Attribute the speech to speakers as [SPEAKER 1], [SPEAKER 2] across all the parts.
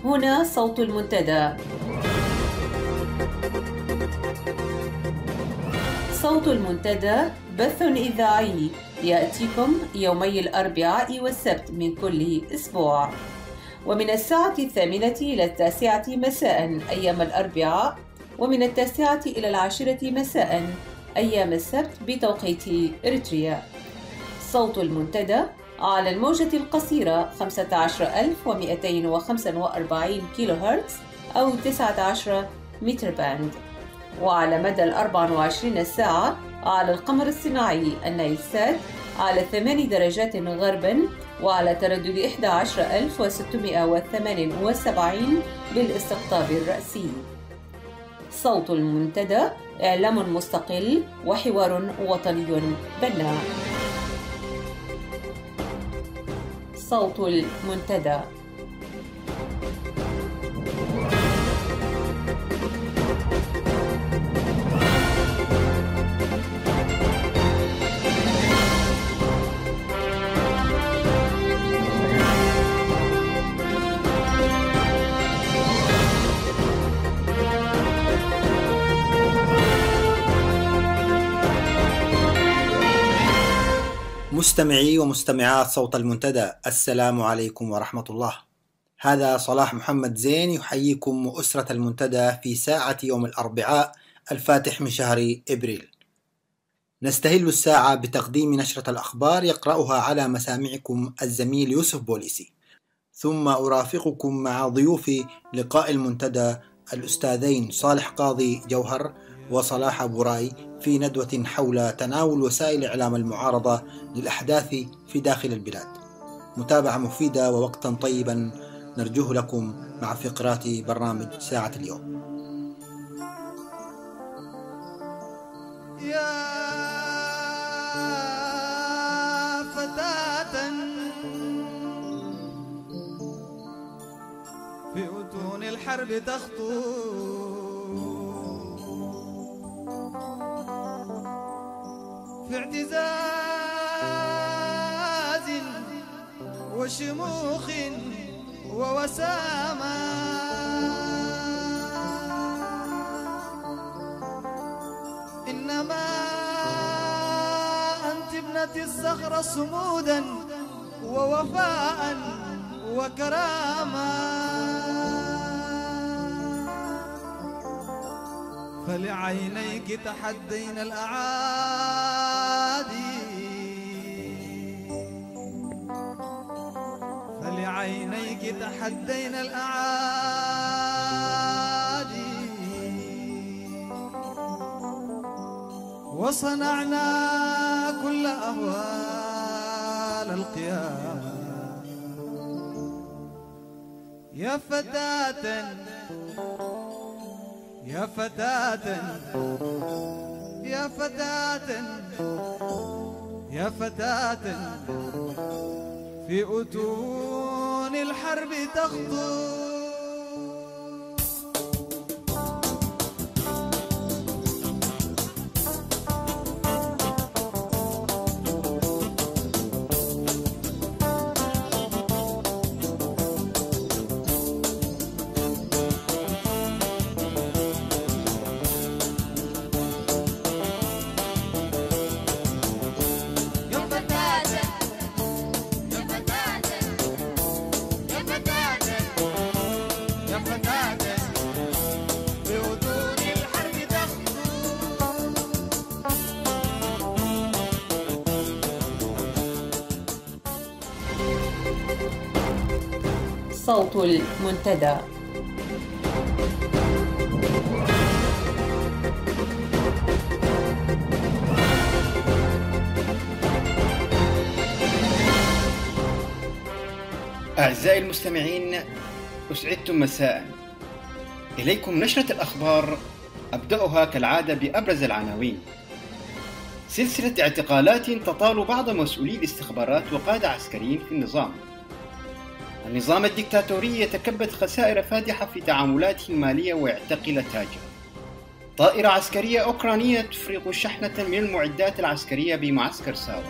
[SPEAKER 1] هنا صوت المنتدى. صوت المنتدى بث إذاعي يأتيكم يومي الأربعاء والسبت من كل أسبوع، ومن الساعة 8 إلى 9 مساء أيام الأربعاء، ومن 9 إلى 10 مساء أيام السبت بتوقيت إريتريا. صوت المنتدى على الموجة القصيرة 15245 كيلو هرتز أو 19 متر باند، وعلى مدى 24 ساعة على القمر الصناعي النايلسات على 8 درجات غرباً، وعلى تردد 11678 بالاستقطاب الرأسي. صوت المنتدى إعلام مستقل وحوار وطني بناء. صوت المنتدى.
[SPEAKER 2] مستمعي ومستمعات صوت المنتدى، السلام عليكم ورحمة الله. هذا صلاح محمد زين يحييكم وأسرة المنتدى في ساعة يوم الأربعاء الفاتح من شهر إبريل. نستهل الساعة بتقديم نشرة الأخبار يقرأها على مسامعكم الزميل يوسف بوليسي، ثم أرافقكم مع ضيوف لقاء المنتدى الأستاذين صالح قاضي جوهر وصلاح أبو راي في ندوة حول تناول وسائل إعلام المعارضة للأحداث في داخل البلاد. متابعة مفيدة ووقتا طيبا نرجوه لكم مع فقرات برنامج ساعة اليوم.
[SPEAKER 3] يا فتاة في أتون الحرب تخطو، في اعتزاز وشموخ ووسامة، إنما أنت ابنة الصخرة صمودا ووفاء وكرامة، فلعينيك تحدين الأعادي، فلعينيك تحدين الأعادي، وصنعنا كل أهوال القيام. يا فتاة يا فتاة يا فتاة يا فتاة في أتون الحرب تخطو.
[SPEAKER 1] صوت المنتدى.
[SPEAKER 4] أعزائي المستمعين، أسعدتم مساء. إليكم نشرة الأخبار، أبدأها كالعادة بأبرز العناوين. سلسلة اعتقالات تطال بعض مسؤولي الاستخبارات وقادة عسكريين في النظام. النظام الدكتاتوري يتكبد خسائر فادحة في تعاملاته المالية ويعتقل تاجر. طائرة عسكرية أوكرانية تفرغ شحنة من المعدات العسكرية بمعسكر ساوا.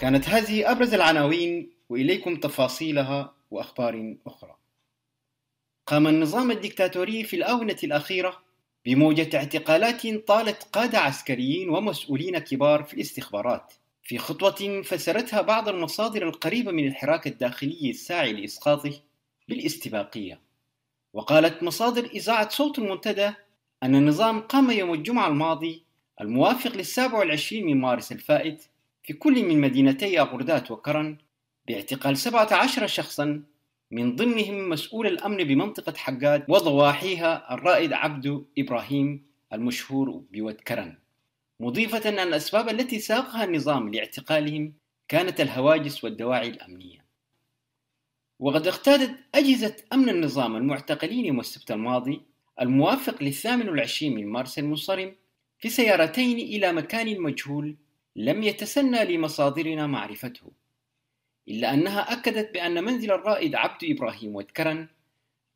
[SPEAKER 4] كانت هذه أبرز العناوين، وإليكم تفاصيلها وأخبار أخرى. قام النظام الدكتاتوري في الآونة الأخيرة بموجة اعتقالات طالت قادة عسكريين ومسؤولين كبار في الاستخبارات، في خطوة فسرتها بعض المصادر القريبة من الحراك الداخلي الساعي لإسقاطه بالاستباقية. وقالت مصادر إذاعة صوت المنتدى أن النظام قام يوم الجمعة الماضي الموافق لل27 من مارس الفائت في كل من مدينتي أغردات وكرن باعتقال 17 شخصا، من ضمنهم مسؤول الأمن بمنطقة حقاد وضواحيها الرائد عبد إبراهيم المشهور بود كرن، مضيفة أن الأسباب التي ساقها النظام لاعتقالهم كانت الهواجس والدواعي الأمنية. وقد اغتادت أجهزة أمن النظام المعتقلين يوم السبت الماضي الموافق ل28 من مارس المنصرم في سيارتين إلى مكان مجهول لم يتسنى لمصادرنا معرفته، إلا أنها أكدت بأن منزل الرائد عبد إبراهيم وتكرن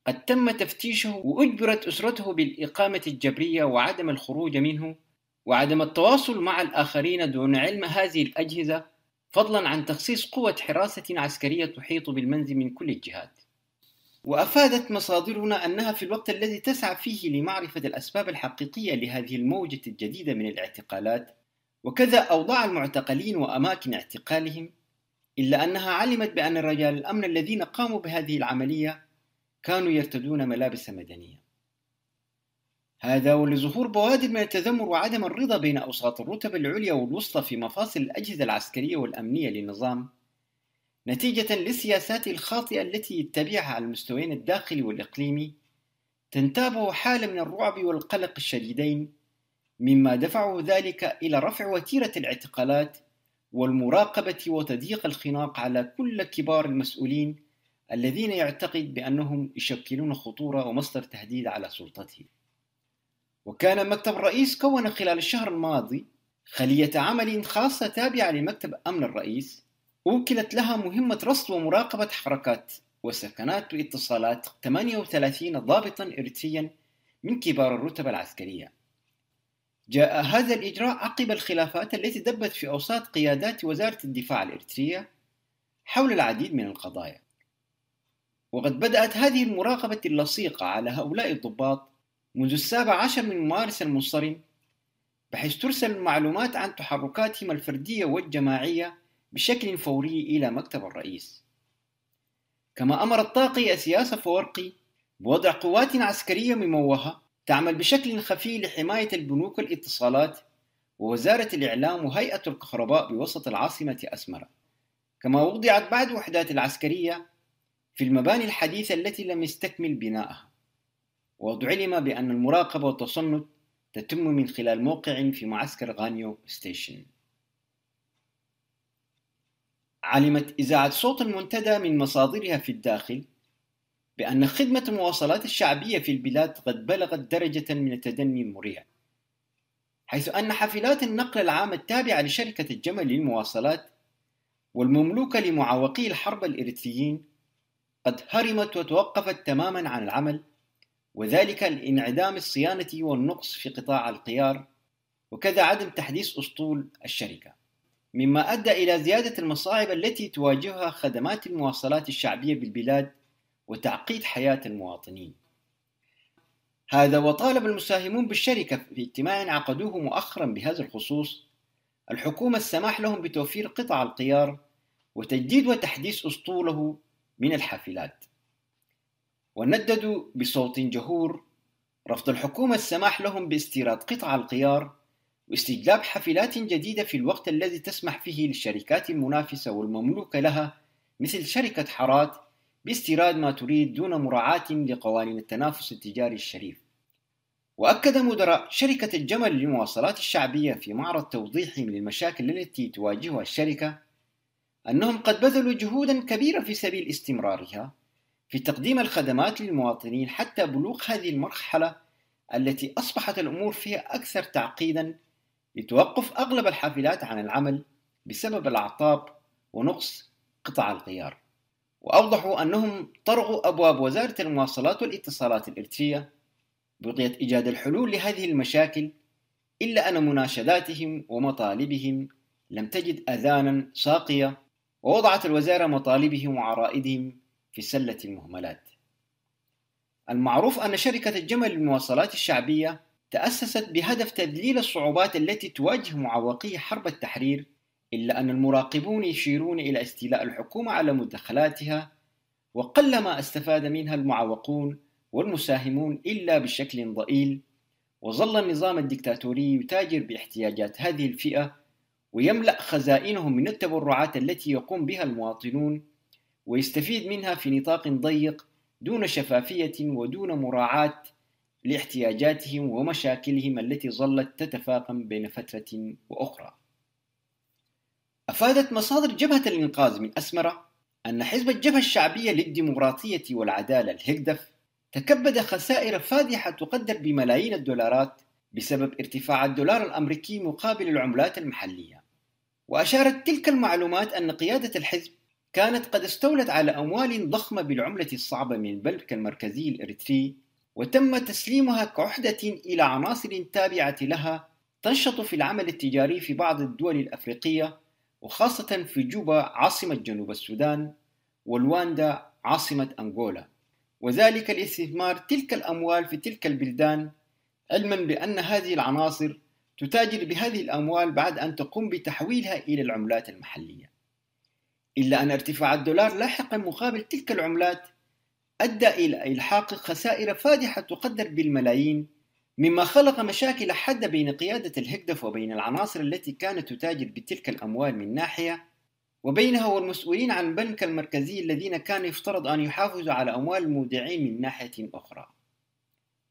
[SPEAKER 4] قد تم تفتيشه، وأجبرت أسرته بالإقامة الجبرية وعدم الخروج منه وعدم التواصل مع الآخرين دون علم هذه الأجهزة، فضلا عن تخصيص قوة حراسة عسكرية تحيط بالمنزل من كل الجهات. وأفادت مصادرنا أنها في الوقت الذي تسعى فيه لمعرفة الأسباب الحقيقية لهذه الموجة الجديدة من الاعتقالات وكذا أوضاع المعتقلين وأماكن اعتقالهم، إلا أنها علمت بأن رجال الأمن الذين قاموا بهذه العملية كانوا يرتدون ملابس مدنية. هذا ولظهور بوادر من التذمر وعدم الرضا بين أوساط الرتب العليا والوسطى في مفاصل الأجهزة العسكرية والأمنية للنظام، نتيجة للسياسات الخاطئة التي يتبعها على المستويين الداخلي والإقليمي، تنتابه حالة من الرعب والقلق الشديدين، مما دفعه ذلك إلى رفع وتيرة الاعتقالات والمراقبة وتضييق الخناق على كل كبار المسؤولين الذين يعتقد بأنهم يشكلون خطورة ومصدر تهديد على سلطته. وكان مكتب الرئيس كون خلال الشهر الماضي خلية عمل خاصة تابعة لمكتب أمن الرئيس، أوكلت لها مهمة رصد ومراقبة حركات وسكنات واتصالات 38 ضابطا إريتريا من كبار الرتب العسكرية. جاء هذا الإجراء عقب الخلافات التي دبت في أوساط قيادات وزارة الدفاع الإريترية حول العديد من القضايا. وقد بدأت هذه المراقبة اللصيقة على هؤلاء الضباط منذ 17 من مارس المنصرم، بحيث ترسل المعلومات عن تحركاتهم الفردية والجماعية بشكل فوري إلى مكتب الرئيس. كما أمر الطاقي السياسة فورقي بوضع قوات عسكرية مموهة تعمل بشكل خفي لحماية البنوك والاتصالات ووزارة الإعلام وهيئة الكهرباء بوسط العاصمة أسمرة. كما وضعت بعض الوحدات العسكرية في المباني الحديثة التي لم يستكمل بناءها. وقد علم بأن المراقبة والتصنت تتم من خلال موقع في معسكر غانيو ستيشن. علمت إذاعة صوت المنتدى من مصادرها في الداخل بأن خدمة المواصلات الشعبية في البلاد قد بلغت درجة من التدني المريع، حيث أن حافلات النقل العام التابعة لشركة الجمل للمواصلات والمملوكة لمعوقي الحرب الإريتريين قد هرمت وتوقفت تماما عن العمل، وذلك لانعدام الصيانة والنقص في قطاع القيار، وكذا عدم تحديث أسطول الشركة، مما أدى إلى زيادة المصاعب التي تواجهها خدمات المواصلات الشعبية بالبلاد وتعقيد حياة المواطنين. هذا وطالب المساهمون بالشركة في اجتماع عقدوه مؤخرا بهذا الخصوص الحكومة السماح لهم بتوفير قطع القيار وتجديد وتحديث أسطوله من الحافلات. ونددوا بصوت جهور رفض الحكومة السماح لهم باستيراد قطع القيار واستجلاب حافلات جديدة في الوقت الذي تسمح فيه للشركات المنافسة والمملوكة لها مثل شركة حارات باستيراد ما تريد دون مراعاة لقوانين التنافس التجاري الشريف. وأكد مدراء شركة الجمل للمواصلات الشعبية في معرض توضيحهم للمشاكل التي تواجهها الشركة أنهم قد بذلوا جهودا كبيرة في سبيل استمرارها في تقديم الخدمات للمواطنين حتى بلوغ هذه المرحلة التي أصبحت الأمور فيها أكثر تعقيدا، لتوقف أغلب الحافلات عن العمل بسبب الأعطاب ونقص قطع الغيار. وأوضحوا أنهم طرقوا أبواب وزارة المواصلات والاتصالات الإريترية بغية إيجاد الحلول لهذه المشاكل، إلا أن مناشداتهم ومطالبهم لم تجد آذانا صاقية، ووضعت الوزارة مطالبهم وعرائضهم في سلة المهملات. المعروف أن شركة الجمل للمواصلات الشعبية تأسست بهدف تذليل الصعوبات التي تواجه معوقي حرب التحرير، إلا أن المراقبون يشيرون إلى استيلاء الحكومة على مدخلاتها، وقلما استفاد منها المعوقون والمساهمون إلا بشكل ضئيل، وظل النظام الدكتاتوري يتاجر باحتياجات هذه الفئة ويملأ خزائنهم من التبرعات التي يقوم بها المواطنون، ويستفيد منها في نطاق ضيق دون شفافية ودون مراعاة لاحتياجاتهم ومشاكلهم التي ظلت تتفاقم بين فترة وأخرى. أفادت مصادر جبهة الإنقاذ من أسمرة أن حزب الجبهة الشعبية للديمقراطية والعدالة الهكدف تكبد خسائر فادحة تقدر بملايين الدولارات بسبب ارتفاع الدولار الأمريكي مقابل العملات المحلية. وأشارت تلك المعلومات أن قيادة الحزب كانت قد استولت على أموال ضخمة بالعملة الصعبة من البنك المركزي الإريتري، وتم تسليمها كعهدة إلى عناصر تابعة لها تنشط في العمل التجاري في بعض الدول الأفريقية، وخاصة في جوبا عاصمة جنوب السودان والواندا عاصمة أنغولا، وذلك لاستثمار تلك الأموال في تلك البلدان، علما بأن هذه العناصر تتاجر بهذه الأموال بعد أن تقوم بتحويلها إلى العملات المحلية. إلا أن ارتفاع الدولار لاحقا مقابل تلك العملات أدى إلى إلحاق خسائر فادحة تقدر بالملايين، مما خلق مشاكل حادة بين قيادة الهكدف وبين العناصر التي كانت تتاجر بتلك الأموال من ناحية، وبينها والمسؤولين عن البنك المركزي الذين كان يفترض أن يحافظوا على أموال المودعين من ناحية أخرى.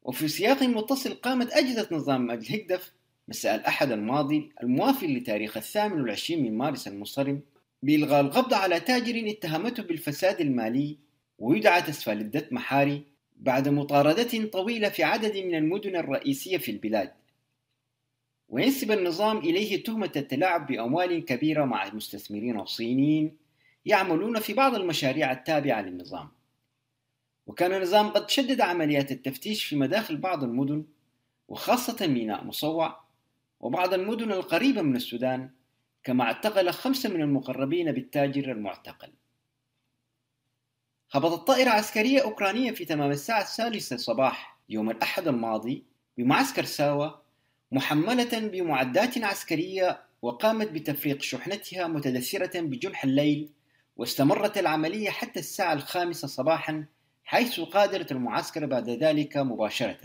[SPEAKER 4] وفي سياق متصل قامت أجهزة نظام الهكدف مساء الأحد الماضي الموافق لتاريخ 28 من مارس المنصرم بإلغاء القبض على تاجر اتهمته بالفساد المالي ويدعى تسفالدت محاري بعد مطاردة طويلة في عدد من المدن الرئيسية في البلاد. وينسب النظام إليه تهمة التلاعب بأموال كبيرة مع مستثمرين صينيين يعملون في بعض المشاريع التابعة للنظام. وكان النظام قد شدد عمليات التفتيش في مداخل بعض المدن، وخاصة ميناء مصوع وبعض المدن القريبة من السودان، كما اعتقل 5 من المقربين بالتاجر المعتقل. هبطت طائرة عسكرية أوكرانية في تمام الساعة 3 صباح يوم الأحد الماضي بمعسكر ساوا محملة بمعدات عسكرية، وقامت بتفريق شحنتها متدثرة بجنح الليل، واستمرت العملية حتى الساعة 5 صباحا، حيث غادرت المعسكر بعد ذلك مباشرة.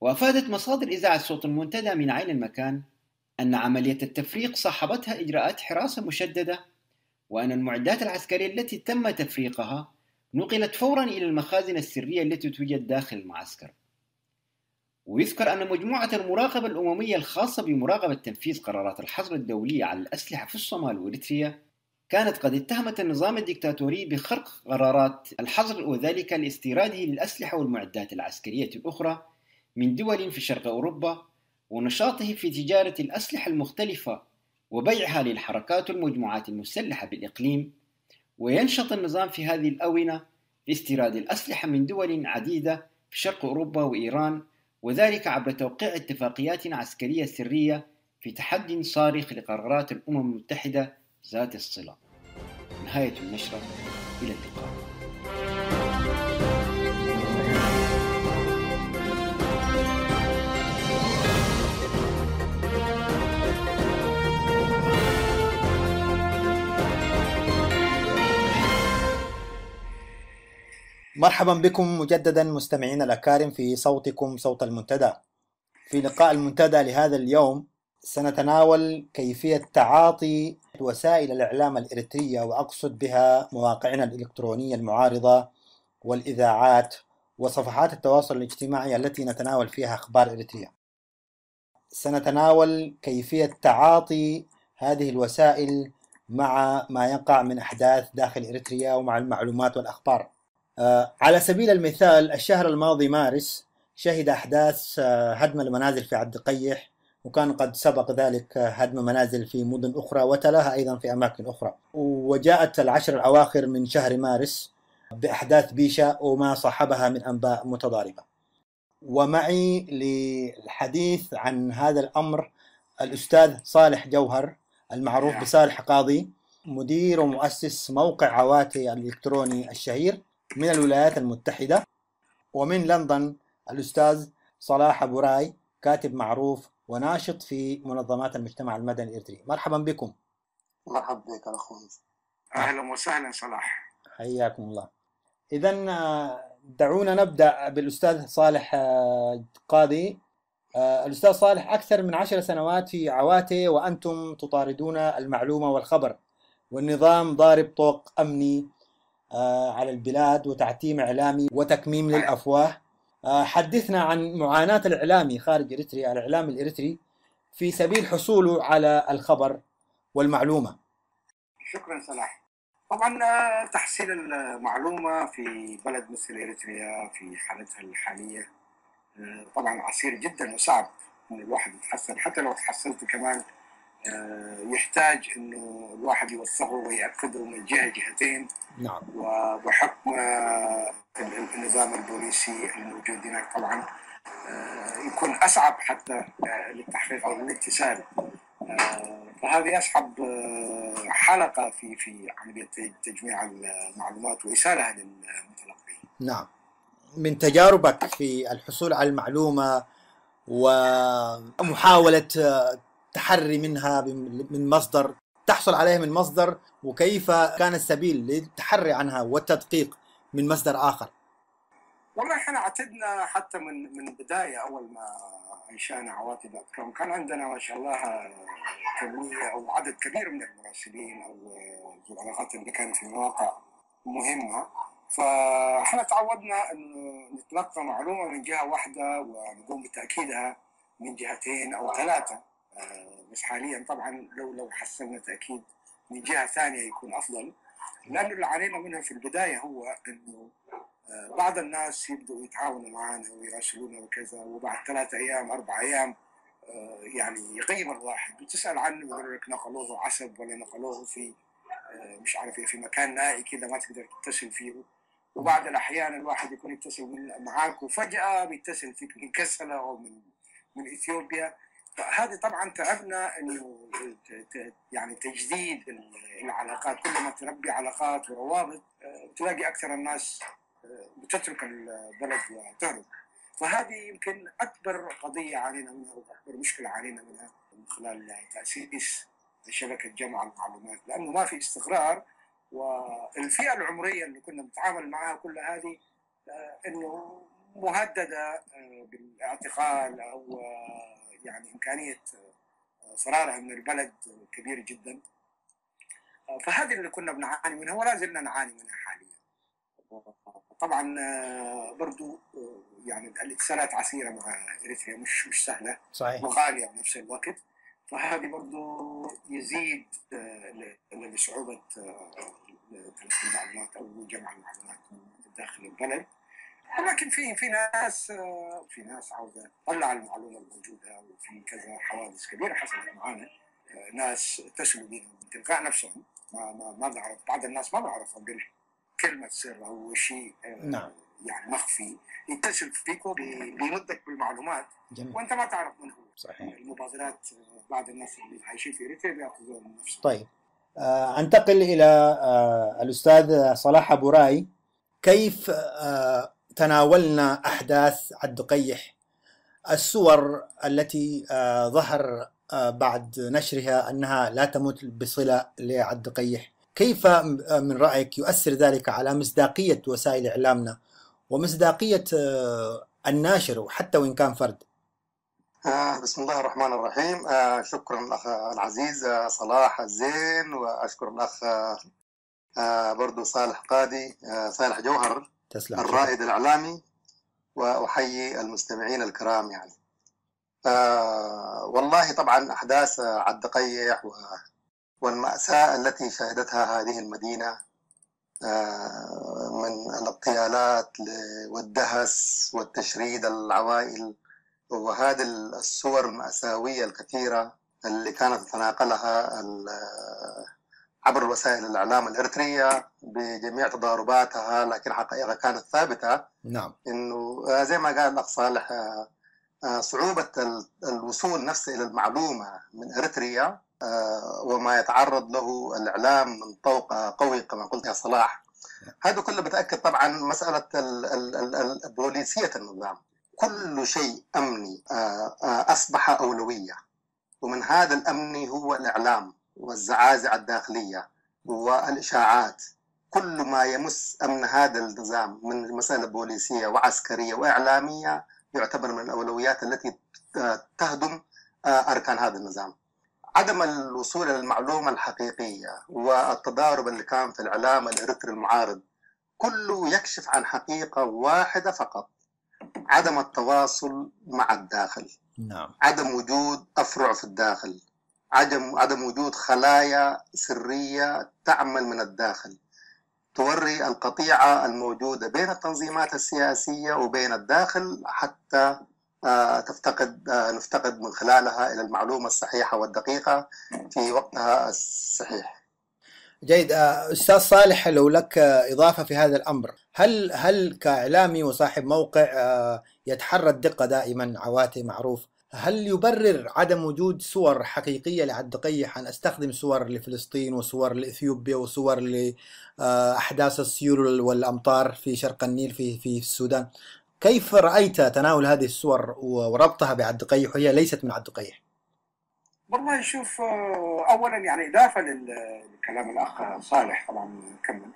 [SPEAKER 4] وأفادت مصادر إذاعة صوت المنتدى من عين المكان أن عملية التفريق صاحبتها إجراءات حراسة مشددة، وأن المعدات العسكرية التي تم تفريقها نقلت فورا إلى المخازن السرية التي توجد داخل المعسكر. ويذكر أن مجموعة المراقبة الأممية الخاصة بمراقبة تنفيذ قرارات الحظر الدولية على الأسلحة في الصومال وإريتريا كانت قد اتهمت النظام الدكتاتوري بخرق قرارات الحظر، وذلك لاستيراده للأسلحة والمعدات العسكرية الأخرى من دول في شرق أوروبا، ونشاطه في تجارة الأسلحة المختلفة وبيعها للحركات والمجموعات المسلحة بالإقليم. وينشط النظام في هذه الآونة في استيراد الأسلحة من دول عديدة في شرق أوروبا وإيران، وذلك عبر توقيع اتفاقيات عسكرية سرية في تحدي صارخ لقرارات الأمم المتحدة ذات الصلة. نهاية النشرة، إلى اللقاء.
[SPEAKER 2] مرحبا بكم مجددا مستمعين الأكارم في صوتكم صوت المنتدى. في لقاء المنتدى لهذا اليوم سنتناول كيفية تعاطي وسائل الإعلام الإريترية، وأقصد بها مواقعنا الإلكترونية المعارضة والإذاعات وصفحات التواصل الاجتماعي التي نتناول فيها أخبار إريتريا. سنتناول كيفية تعاطي هذه الوسائل مع ما يقع من أحداث داخل إريتريا ومع المعلومات والأخبار. على سبيل المثال، الشهر الماضي مارس شهد أحداث هدم المنازل في عبد القيح، وكان قد سبق ذلك هدم منازل في مدن أخرى وتلاها أيضا في أماكن أخرى. وجاءت العشر الأواخر من شهر مارس بأحداث بيشا وما صاحبها من أنباء متضاربة. ومعي للحديث عن هذا الأمر الأستاذ صالح جوهر المعروف بصالح قاضي، مدير ومؤسس موقع عواتي الإلكتروني الشهير من الولايات المتحدة. ومن لندن الأستاذ صلاح أبو راي، كاتب معروف وناشط في منظمات المجتمع المدني الإريتري. مرحبا بكم.
[SPEAKER 5] مرحبا بك أخوي.
[SPEAKER 6] أهلا وسهلا صلاح.
[SPEAKER 2] حياكم الله. إذن دعونا نبدأ بالأستاذ صالح قاضي. الأستاذ صالح أكثر من 10 سنوات في عواتي وأنتم تطاردون المعلومة والخبر، والنظام ضارب طوق أمني على البلاد وتعتيم إعلامي وتكميم للأفواه. حدثنا عن معاناة الإعلامي خارج إريتريا، الإعلام الإريتري، في سبيل حصوله على الخبر والمعلومة.
[SPEAKER 6] شكرا صلاح. طبعا تحصيل المعلومة في بلد مثل إريتريا في حالتها الحالية طبعا عسير جدا وصعب إن الواحد يتحصل، حتى لو تحصلت كمان يحتاج إنه الواحد يوثقه ويأكده من جهتين.
[SPEAKER 2] نعم.
[SPEAKER 6] وبحكم النظام البوليسي الموجود هناك طبعا يكون أصعب حتى للتحقيق أو الاتصال. فهذه أصعب حلقة في عملية تجميع المعلومات وإيصالها للمتلقي.
[SPEAKER 2] نعم. من تجاربك في الحصول على المعلومة ومحاولة تحري منها من مصدر، تحصل عليها من مصدر، وكيف كان السبيل للتحري عنها والتدقيق من مصدر آخر؟
[SPEAKER 6] والله احنا اعتدنا حتى من بداية أول ما انشأنا عواتي.com كان عندنا ما شاء الله كمية أو عدد كبير من المراسلين أو العلاقات اللي كانت في مواقع مهمة. فاحنا تعودنا أن نتلقى معلومة من جهة واحدة ونقوم بتأكيدها من جهتين أو ثلاثة. بس حاليا طبعا لو حصلنا تأكيد من جهة ثانية يكون أفضل، لأنه اللي علينا منها في البداية هو أنه بعض الناس يبدأوا يتعاونوا معنا ويراسلونا وكذا، وبعد 3 أيام 4 أيام يعني يغيب الواحد وتسأل عنه يقول لك نقلوه عسب ولا نقلوه في مش عارف في مكان نائي كذا ما تقدر تتصل فيه. وبعض الأحيان الواحد يكون يتصل معاك وفجأة بيتصل فيك من كسلة أو من إثيوبيا. فهذه طبعا تعبنا انه يعني تجديد العلاقات، كل ما تربي علاقات وروابط تلاقي اكثر الناس بتترك البلد وتهرب. فهذه يمكن اكبر قضيه عانينا منها واكبر مشكله عانينا منها من خلال تاسيس شبكه جمع المعلومات، لانه ما في استقرار، والفئه العمريه اللي كنا نتعامل معها كل هذه انه مهدده بالاعتقال او يعني إمكانية فرارها من البلد كبير جدا. فهذه اللي كنا بنعاني منها ولا زلنا نعاني منها حاليا. طبعا برضو يعني الاتصالات عسيرة مع إريتريا، مش سهلة.
[SPEAKER 2] صحيح.
[SPEAKER 6] وغالية بنفس الوقت. فهذه برضو يزيد لصعوبة تلقي المعلومات أو جمع المعلومات داخل البلد. ولكن في ناس عاوزة تطلع المعلومة الموجودة، وفي كذا حوادث كبيرة حصلت معانا. ناس اتصلوا بينا من تلقاء نفسهم، ما بنعرف، بعض الناس ما بنعرفهم كلمة سر أو شيء
[SPEAKER 2] نعم.
[SPEAKER 6] يعني مخفي، يتصل فيك بيمدك بالمعلومات. جميل. وأنت ما تعرف من هو.
[SPEAKER 2] صحيح.
[SPEAKER 6] المبادرات بعض الناس اللي عايشين في إريتريا بيأخذوها من نفسهم.
[SPEAKER 2] طيب أنتقل إلى الأستاذ صلاح أبو راي. كيف تناولنا أحداث عد قيح، الصور التي ظهر بعد نشرها أنها لا تمت بصلة لعد قيح، كيف من رأيك يؤثر ذلك على مصداقية وسائل إعلامنا ومصداقية الناشر وحتى وإن كان فرد؟
[SPEAKER 5] بسم الله الرحمن الرحيم. شكرا الأخ العزيز صلاح الزين، وأشكر الأخ برضو صالح قاضي، صالح جوهر،
[SPEAKER 2] تسلم.
[SPEAKER 5] الرائد الإعلامي، وأحيي المستمعين الكرام. يعني والله طبعا أحداث عد قيح والمأساة التي شهدتها هذه المدينة من الاغتيالات والدهس والتشريد العوائل، وهذه الصور المأساوية الكثيرة اللي كانت تتناقلها عبر وسائل الإعلام الإريترية بجميع تضارباتها، لكن حقيقة كانت ثابتة.
[SPEAKER 2] نعم.
[SPEAKER 5] إنه زي ما قال الأخ صالح، صعوبة الوصول نفسه إلى المعلومة من إريتريا وما يتعرض له الإعلام من طوق قوي كما قلت يا صلاح، هذا كله بتأكد طبعا مسألة بوليسية النظام. كل شيء أمني أصبح أولوية، ومن هذا الأمن هو الإعلام والزعازع الداخلية والإشاعات. كل ما يمس أمن هذا النظام من مسألة بوليسية وعسكرية وإعلامية يعتبر من الأولويات التي تهدم أركان هذا النظام. عدم الوصول إلى المعلومة الحقيقية والتضارب اللي كان في الإعلام الإريتري المعارض كله يكشف عن حقيقة واحدة فقط: عدم التواصل مع الداخل.
[SPEAKER 2] نعم.
[SPEAKER 5] عدم وجود أفرع في الداخل، عدم وجود خلايا سرية تعمل من الداخل توري القطيعة الموجودة بين التنظيمات السياسية وبين الداخل، حتى نفتقد من خلالها إلى المعلومة الصحيحة والدقيقة في وقتها الصحيح.
[SPEAKER 2] جيد. أستاذ صالح، لو لك إضافة في هذا الأمر، هل كإعلامي وصاحب موقع يتحرى الدقة دائما، عواتي معروف، هل يبرر عدم وجود صور حقيقية لعبد القيح أن أستخدم صور لفلسطين وصور لإثيوبيا وصور لأحداث السيول والأمطار في شرق النيل في السودان؟ كيف رأيت تناول هذه الصور وربطها بعبد القيح وهي ليست من عبد القيح؟
[SPEAKER 6] والله شوف، اولا يعني اضافه لكلام الاخ صالح، طبعا كمل.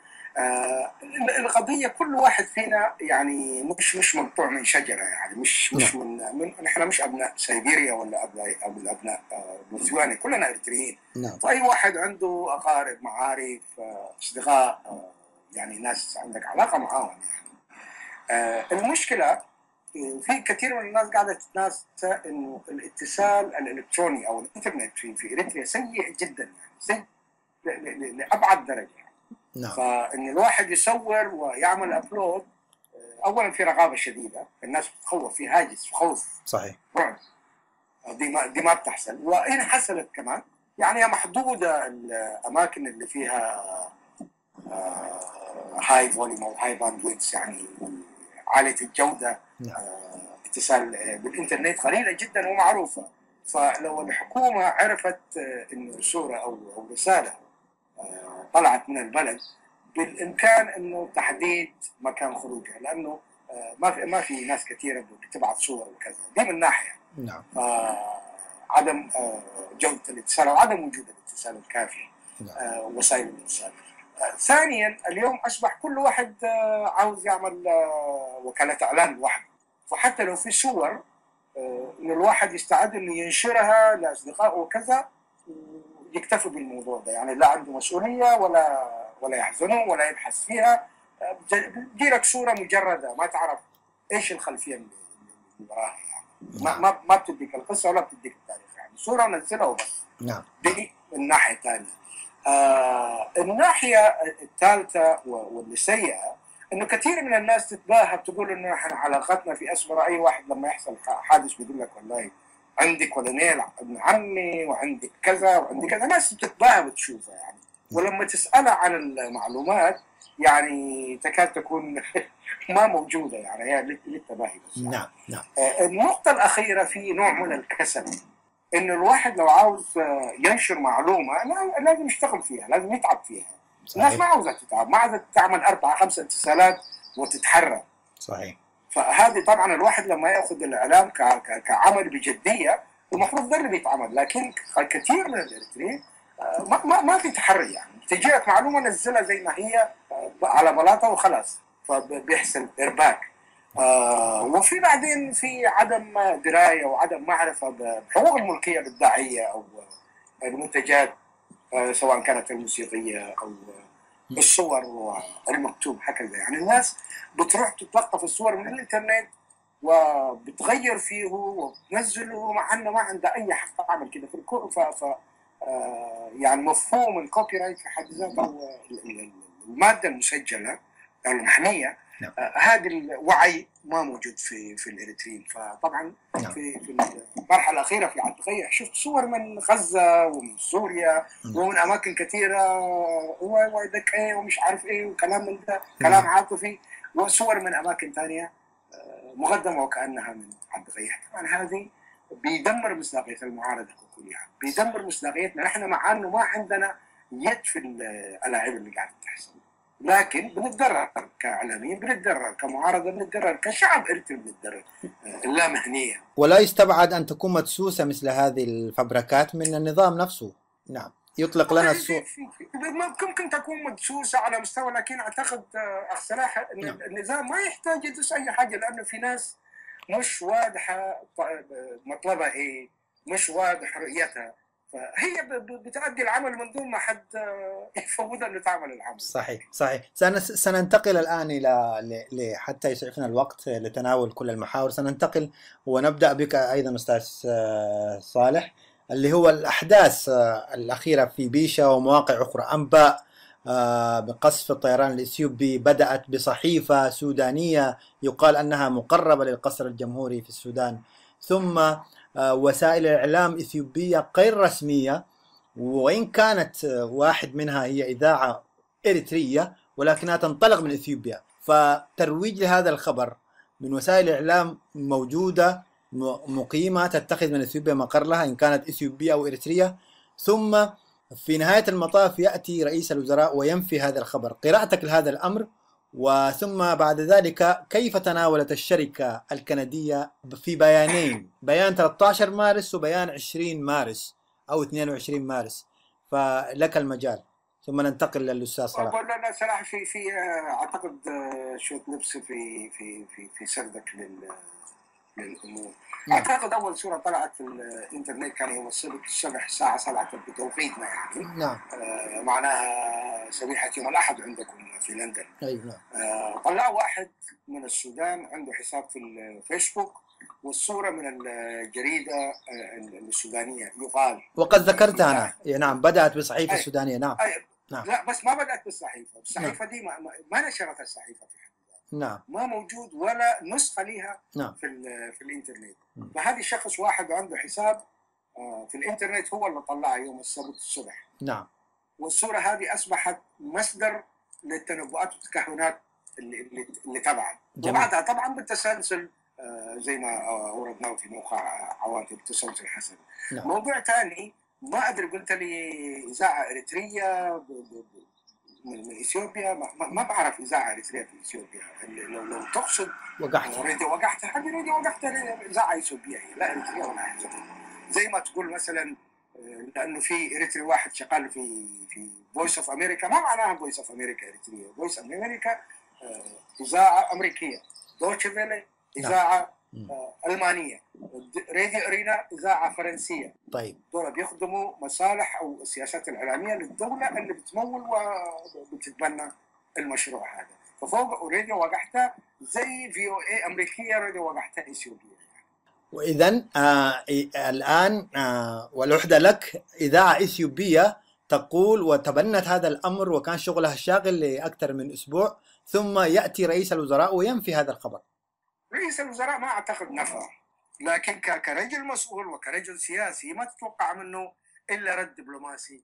[SPEAKER 6] القضيه كل واحد فينا يعني مش مقطوع من شجره، يعني مش من احنا مش ابناء سيبيريا ولا ابناء ليثوانيا، كلنا اريتريين. فاي واحد عنده اقارب، معارف، اصدقاء، يعني ناس عندك علاقه معاهم. يعني المشكله في كثير من الناس قاعده تتناسى انه الاتصال الالكتروني او الانترنت في اريتريا سيء جدا، يعني سيء لابعد درجه.
[SPEAKER 2] نعم.
[SPEAKER 6] فان الواحد يصور ويعمل ابلود، اولا في رقابه شديده، الناس بتخوف، في هاجس وخوف.
[SPEAKER 2] صحيح.
[SPEAKER 6] رعب. دي ما بتحصل، وإن حصلت كمان يعني محدوده الاماكن اللي فيها هاي فوليوم او هاي باندويتس، يعني عاليه الجوده. اتصال بالانترنت قليله جدا ومعروفه. فلو الحكومه عرفت انه صوره او رساله طلعت من البلد، بالامكان انه تحديد مكان خروجها، لانه ما في ناس كثيره بتبعث صور وكذا. دي من ناحيه.
[SPEAKER 2] نعم.
[SPEAKER 6] عدم جوده الاتصال او عدم وجود الاتصال الكافي. وسائل الاتصال. ثانيا، اليوم اصبح كل واحد عاوز يعمل وكاله اعلان لوحده، فحتى لو في صور ان الواحد يستعد انه ينشرها لاصدقائه وكذا، يكتفي بالموضوع ده، يعني لا عنده مسؤوليه ولا يحزنه ولا يبحث فيها. بيديلك صوره مجرده ما تعرف ايش الخلفيه اللي وراها، يعني ما بتديك القصه ولا بتديك التاريخ، يعني صوره ونزلها وبس.
[SPEAKER 2] نعم.
[SPEAKER 6] دي من ناحيه ثانيه. الناحيه الثالثه واللي سيئه، انه كثير من الناس تتباهى، بتقول انه احنا علاقتنا في اسمر. اي واحد لما يحصل حادث بيقول لك والله عندي كولونيل ابن عمي وعندي كذا وعندي كذا. ناس بتتباهى بتشوفها يعني، ولما تسالها عن المعلومات يعني تكاد تكون ما موجوده، يعني هي للتباهي بس.
[SPEAKER 2] نعم. نعم.
[SPEAKER 6] النقطه الاخيره، في نوع من الكسل، انه الواحد لو عاوز ينشر معلومه لازم يشتغل فيها، لازم يتعب فيها. الناس ما عاوزة تتعب، ما عاوزة تعمل 4-5 اتصالات وتتحرك.
[SPEAKER 2] صحيح.
[SPEAKER 6] فهذه طبعا الواحد لما ياخذ الاعلام كعمل بجديه، المفروض ده اللي بيتعمل. لكن كثير من الاريتريين ما في تحري، يعني تجيك معلومه نزلها زي ما هي على بلاطه وخلاص، فبيحصل ارباك. وفي بعدين في عدم درايه وعدم معرفه بحقوق الملكيه الابداعيه او المنتجات، سواء كانت الموسيقيه او الصور والمكتوب هكذا. يعني الناس بتروح تتلقف الصور من الانترنت وبتغير فيه وبتنزله، مع انه ما عنده اي حق تعمل كده في الكون. يعني مفهوم الكوبي رايت في حد ذاته، الماده المسجله المحميه، هذا الوعي ما موجود في الاريتريين. فطبعا في المرحله الاخيره في عبد القيح شفت صور من غزه ومن سوريا ومن اماكن كثيره، ويدك ايه ومش عارف ايه وكلام من ده، كلام عاطفي، وصور من اماكن ثانيه مقدمه وكانها من عبد القيح. طبعا هذه بيدمر مصداقيه المعارضه ككلها، بيدمر مصداقيتنا نحن، مع انه ما عندنا يد في الألاعيب اللي قاعده تحصل، لكن بنتضرر كاعلاميين، بنتضرر كمعارضه، بنتضرر كشعب ارثي، بنتضرر اللامهنيه.
[SPEAKER 2] ولا يستبعد أن تكون مدسوسة مثل هذه الفبركات من النظام نفسه. نعم، يطلق لنا الصور.
[SPEAKER 6] ممكن تكون مدسوسه على مستوى، لكن اعتقد اخ صلاح ان النظام ما يحتاج يدس اي حاجه، لانه في ناس مش واضحه مطلبها ايه، مش واضح رؤيتها، فهي بتأدي العمل من دون ما حد يفوضها انه تعمل العمل.
[SPEAKER 2] صحيح صحيح. سننتقل الآن إلى حتى يسعفنا الوقت لتناول كل المحاور. سننتقل ونبدأ بك أيضا أستاذ صالح، اللي هو الأحداث الأخيرة في بيشا ومواقع أخرى. أنباء بقصف الطيران الإثيوبي بدأت بصحيفة سودانية يقال أنها مقربة للقصر الجمهوري في السودان، ثم وسائل الإعلام إثيوبية غير رسمية، وإن كانت واحد منها هي إذاعة إريترية ولكنها تنطلق من إثيوبيا، فترويج لهذا الخبر من وسائل الإعلام موجودة مقيمة تتخذ من إثيوبيا مقر لها إن كانت إثيوبية أو إريتريا، ثم في نهاية المطاف يأتي رئيس الوزراء وينفي هذا الخبر. قراءتك لهذا الأمر، وثم بعد ذلك كيف تناولت الشركة الكندية في بيانين، بيان 13 مارس وبيان 20 مارس أو 22 مارس؟ فلك المجال، ثم ننتقل للأستاذ صلاح.
[SPEAKER 6] لا صراحة في أعتقد شوية لبس في سردك للأمور. أعتقد أول صورة طلعت في الإنترنت كان يوم السبت الصبح الساعة 7 بتوقيتنا يعني.
[SPEAKER 2] نعم.
[SPEAKER 6] معناها صبيحة يوم الأحد عندكم في لندن.
[SPEAKER 2] أيوة.
[SPEAKER 6] طلعوا واحد من السودان عنده حساب في الفيسبوك، والصورة من الجريدة السودانية يقال.
[SPEAKER 2] وقد ذكرت أنا نعم بدأت بصحيفة سودانية. نعم.
[SPEAKER 6] نعم. لا بس ما بدأت بالصحيفة، الصحيفة دي ما نشرت الصحيفة في حد.
[SPEAKER 2] نعم.
[SPEAKER 6] ما موجود ولا نسخة لها.
[SPEAKER 2] نعم.
[SPEAKER 6] في الإنترنت. فهذه شخص واحد عنده حساب في الإنترنت هو اللي طلعها يوم السبت الصبح.
[SPEAKER 2] نعم.
[SPEAKER 6] والصورة هذه أصبحت مصدر للتنبؤات والتكهنات اللي تبعها، وبعدها طبعا بالتسلسل زي ما أوردناه في موقع عواطف تسلسل حسن.
[SPEAKER 2] نعم.
[SPEAKER 6] موضوع ثاني ما أدري، قلت لي إذاعة إريترية من إثيوبيا، ما بعرف إذاعة إريترية في إثيوبيا. لو تقصد راديو وقحتة، حبي راديو وقحتة إذاعة إثيوبية، لا إريترية ولا حاجة. زي ما تقول مثلا لأنه في إريتري واحد شغال في فويس أوف أمريكا، ما معناها فويس أوف أمريكا إريترية. فويس أوف أمريكا إذاعة أمريكية، دوتشي فيلي إذاعة ألمانية، راديو أرينا إذاعة فرنسية.
[SPEAKER 2] طيب.
[SPEAKER 6] دول بيخدموا مصالح أو السياسات الإعلامية للدولة اللي بتمول وبتتبنى المشروع هذا. ففوق راديو وقحتة زي VOA أمريكية، راديو وقحتة إثيوبية.
[SPEAKER 2] وإذن الآن والوحدة لك إذاعة إثيوبية تقول وتبنت هذا الأمر وكان شغلها الشاغل لأكثر من أسبوع، ثم يأتي رئيس الوزراء وينفي هذا الخبر. رئيس
[SPEAKER 6] الوزراء ما أعتقد نفى، لكن كرجل مسؤول وكرجل سياسي ما تتوقع منه إلا رد دبلوماسي.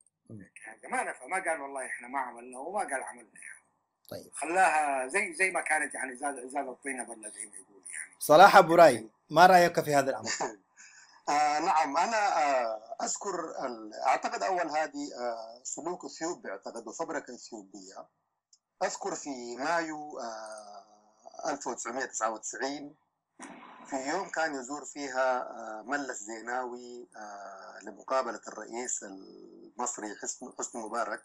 [SPEAKER 6] ما نفى، ما قال والله إحنا ما عملنا، وما قال عملنا يعني.
[SPEAKER 2] طيب.
[SPEAKER 6] خلاها زي ما كانت يعني، زاد الطينة بلة زي ما يقول يعني.
[SPEAKER 2] صلاح أبو راي، ما رأيك في هذا الأمر؟
[SPEAKER 5] نعم، أنا أذكر أعتقد أول هذه سلوك إثيوبي، أعتقد وفبركة إثيوبية. أذكر في مايو 1999 في يوم كان يزور فيها ملس زيناوي لمقابلة الرئيس المصري حسني مبارك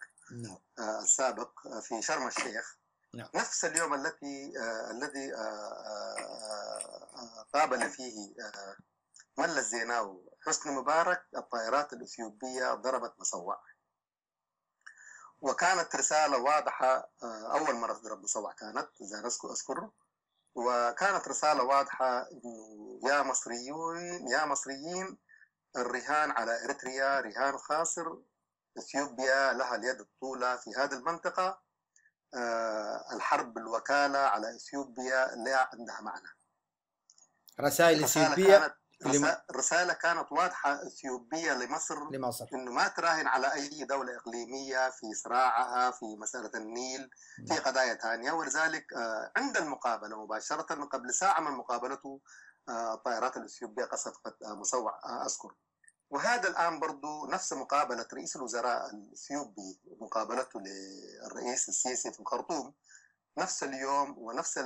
[SPEAKER 5] السابق في شرم الشيخ. نفس اليوم الذي قابل فيه ملس زيناوي حسني مبارك، الطائرات الإثيوبية ضربت مسوع، وكانت رسالة واضحة. أول مرة تضرب مسوع كانت، إذا أذكر، وكانت رسالة واضحة إنه يا مصريين الرهان على إريتريا رهان خاسر، إثيوبيا لها اليد الطولى في هذه المنطقة، الحرب الوكالة على إثيوبيا لا عندها معنى.
[SPEAKER 2] رسائل إثيوبية،
[SPEAKER 5] الرسالة كانت واضحة إثيوبية لمصر إنه ما تراهن على أي دولة إقليمية في صراعها في مسألة النيل، في قضايا ثانية. ولذلك عند المقابلة مباشرة قبل ساعة من مقابلته الطائرات الإثيوبية قصفت مصوع أذكر. وهذا الآن برضو نفس مقابلة رئيس الوزراء الإثيوبي مقابلته للرئيس السيسي في الخرطوم نفس اليوم ونفس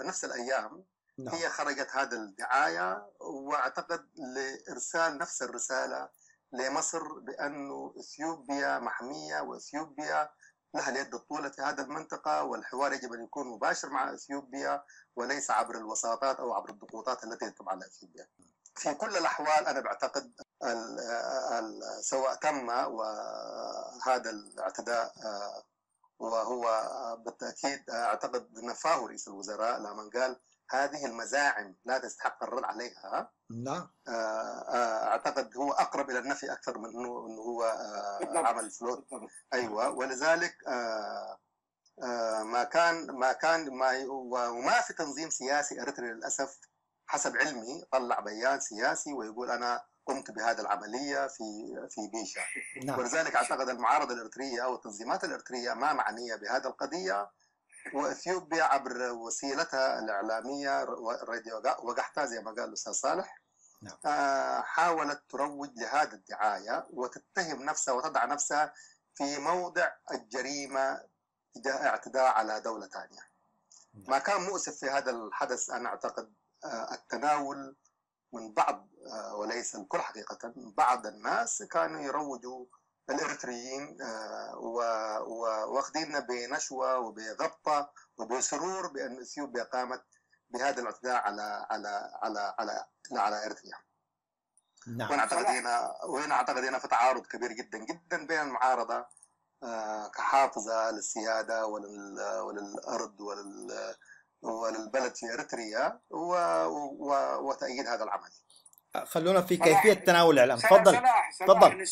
[SPEAKER 5] نفس الأيام.
[SPEAKER 2] نعم.
[SPEAKER 5] هي خرجت هذا الدعاية، واعتقد لإرسال نفس الرسالة لمصر بأنه إثيوبيا محمية وإثيوبيا لها اليد الطولة في هذه المنطقة، والحوار يجب أن يكون مباشر مع إثيوبيا وليس عبر الوساطات أو عبر الضغوطات التي تتم على إثيوبيا. في كل الأحوال أنا بعتقد سواء تم وهذا الاعتداء وهو بالتأكيد أعتقد نفاه رئيس الوزراء لما قال هذه المزاعم لا تستحق الرد عليها.
[SPEAKER 2] نعم.
[SPEAKER 5] أعتقد هو أقرب إلى النفي أكثر من أنه هو عمل فلوت. أيوة، ولذلك وما في تنظيم سياسي أريتري للأسف حسب علمي طلع بيان سياسي ويقول أنا قمت بهذه العملية في بيشا.
[SPEAKER 2] نعم.
[SPEAKER 5] ولذلك أعتقد المعارضة الإريترية أو التنظيمات الإريترية ما معنية بهذه القضية، وإثيوبيا عبر وسيلتها الإعلامية راديو وقحتها زي ما قال الأستاذ صالح.
[SPEAKER 2] نعم.
[SPEAKER 5] حاولت تروج لهذا الدعاية وتتهم نفسها وتضع نفسها في موضع الجريمة تجاه اعتداء على دولة ثانية. ما كان مؤسف في هذا الحدث أنا أعتقد التناول من بعض وليس الكل حقيقة، بعض الناس كانوا يروجوا الإريتريين واخذيننا بنشوة وبغبطة وبسرور بأن إثيوبيا قامت بهذا الاعتداء على إريتريا.
[SPEAKER 2] نعم.
[SPEAKER 5] وهنا أعتقد هنا في تعارض كبير جدا جدا بين المعارضة كحافظة للسيادة وللأرض وللبلد في إريتريا وتأييد هذا العمل.
[SPEAKER 2] خلونا في كيفية تناول الإعلام.
[SPEAKER 6] تفضل.
[SPEAKER 2] تفضل.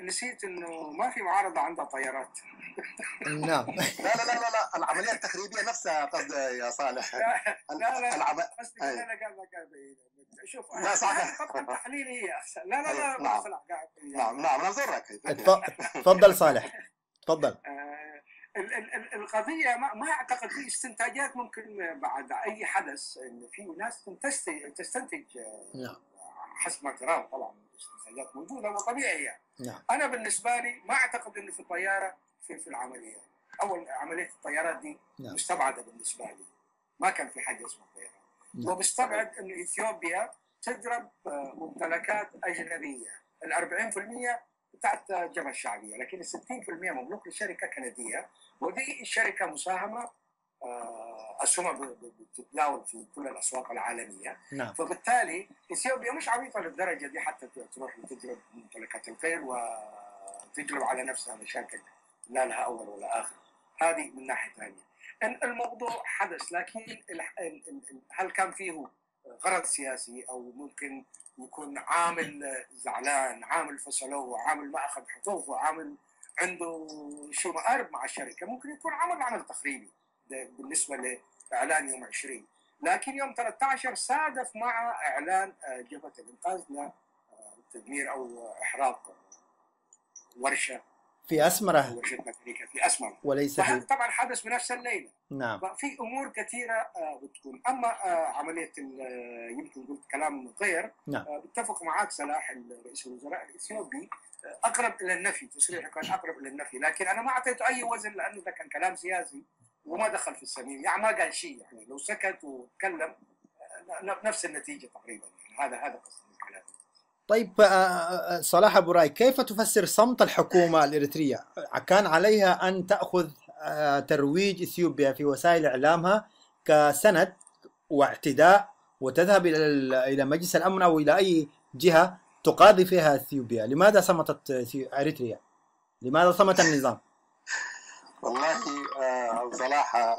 [SPEAKER 6] نسيت إنه ما في معارضة عندها طيارات.
[SPEAKER 2] نعم.
[SPEAKER 5] لا العملية التخريبية نفسها قصد يا صالح.
[SPEAKER 6] لا قصدي أنا قال لك شوف
[SPEAKER 5] لا صحيح.
[SPEAKER 6] تحليلية أحسن. لا
[SPEAKER 5] نعم نظرك.
[SPEAKER 2] تفضل صالح. تفضل.
[SPEAKER 6] القضية ما أعتقد في استنتاجات ممكن بعد أي حدث إن في ناس تستنتج.
[SPEAKER 2] نعم.
[SPEAKER 6] حسب ما تراه طبعا الاستنتاجات موجودة وطبيعية.
[SPEAKER 2] نعم.
[SPEAKER 6] أنا بالنسبة لي ما أعتقد إنه في الطيارة في العملية أول عملية الطيارات دي. نعم. مستبعدة بالنسبة لي، ما كان في حاجة اسمها طيارة. نعم. ومستبعد إنه إثيوبيا تضرب ممتلكات أجنبية. 40% بتاعت الجبهة الشعبية، لكن 60% مملوك لشركة كندية، ودي الشركة مساهمة أسهمها بتتداول في كل الأسواق العالمية.
[SPEAKER 2] نعم.
[SPEAKER 6] فبالتالي إثيوبيا مش عبيطة للدرجة دي حتى تروح وتضرب ممتلكات الغير وتجلب على نفسها مشاكل لا لها أول ولا آخر. هذه من ناحية ثانية. الموضوع حدث، لكن هل كان فيه غرض سياسي أو ممكن يكون عامل زعلان، عامل فصلوه، عامل ما أخذ حقوقه، عامل عنده شيء مقارب مع الشركة، ممكن يكون عمل تخريبي بالنسبة لإعلان يوم 20، لكن يوم 13 صادف مع إعلان جبهة الإنقاذ لتدمير أو إحراق ورشة
[SPEAKER 2] في أسمرة.
[SPEAKER 6] ورشة ميكانيكا في أسمرة،
[SPEAKER 2] وليس
[SPEAKER 6] طبعا حدث بنفس الليلة.
[SPEAKER 2] نعم.
[SPEAKER 6] ففي أمور كثيرة بتكون. أما عملية يمكن قلت كلام غير.
[SPEAKER 2] نعم.
[SPEAKER 6] بتفق معك صلاح رئيس الوزراء الإثيوبي أقرب إلى النفي، تصريحه كان أقرب إلى النفي، لكن أنا ما أعطيته أي وزن لأنه ده كان كلام سياسي وما دخل في السميم، يعني ما قال شيء، يعني لو سكت وتكلم نفس النتيجة تقريبا. يعني هذا قصد الكلام.
[SPEAKER 2] طيب صلاح أبو راي، كيف تفسر صمت الحكومة الإريترية؟ كان عليها أن تأخذ ترويج إثيوبيا في وسائل إعلامها كسند واعتداء وتذهب إلى مجلس الأمن أو إلى أي جهة تقاضي فيها إثيوبيا. لماذا صمتت إريتريا؟ لماذا صمت النظام؟
[SPEAKER 5] والله بصراحة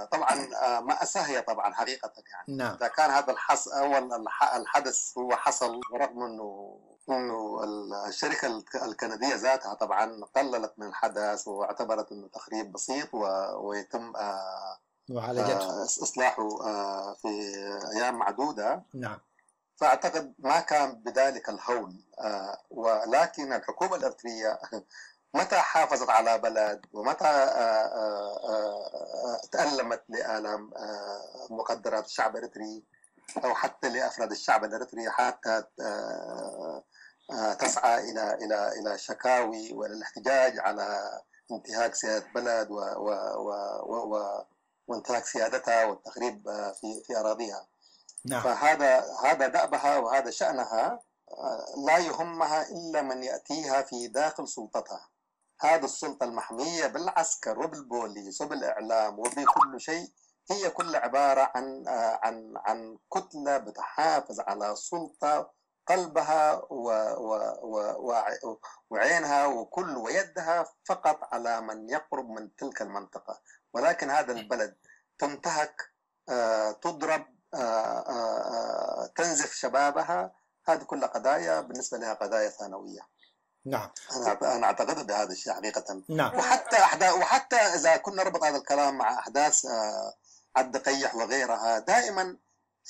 [SPEAKER 5] طبعا مأساة هي طبعا حقيقة يعني.
[SPEAKER 2] نعم.
[SPEAKER 5] إذا كان هذا الحدث هو حصل رغم إنه الشركة الكندية ذاتها طبعا قللت من الحدث واعتبرت إنه تخريب بسيط ويتم
[SPEAKER 2] معالجته
[SPEAKER 5] إصلاحه في أيام معدودة.
[SPEAKER 2] نعم.
[SPEAKER 5] فأعتقد ما كان بذلك الهول، ولكن الحكومة الإريترية متى حافظت على بلد، ومتى تألمت لآلام مقدرات الشعب الإريتري أو حتى لأفراد الشعب الإريتري، حتى تسعى إلى شكاوي والاحتجاج على انتهاك سيادة بلد وانتهاك سيادتها والتخريب في أراضيها.
[SPEAKER 2] نعم.
[SPEAKER 5] فهذا دأبها وهذا شأنها، لا يهمها إلا من يأتيها في داخل سلطتها. هذه السلطة المحمية بالعسكر وبالبوليس وبالإعلام وبكل شيء هي كل عبارة عن كتلة بتحافظ على سلطة قلبها وعينها ويدها فقط على من يقرب من تلك المنطقة. ولكن هذا البلد تنتهك، تضرب، تنزف شبابها. هذه كل قضايا بالنسبة لها قضايا ثانوية.
[SPEAKER 2] نعم.
[SPEAKER 5] أنا أعتقد بهذا الشيء حقيقة.
[SPEAKER 2] نعم.
[SPEAKER 5] وحتى إذا كنا نربط هذا الكلام مع أحداث عد قيح وغيرها، دائما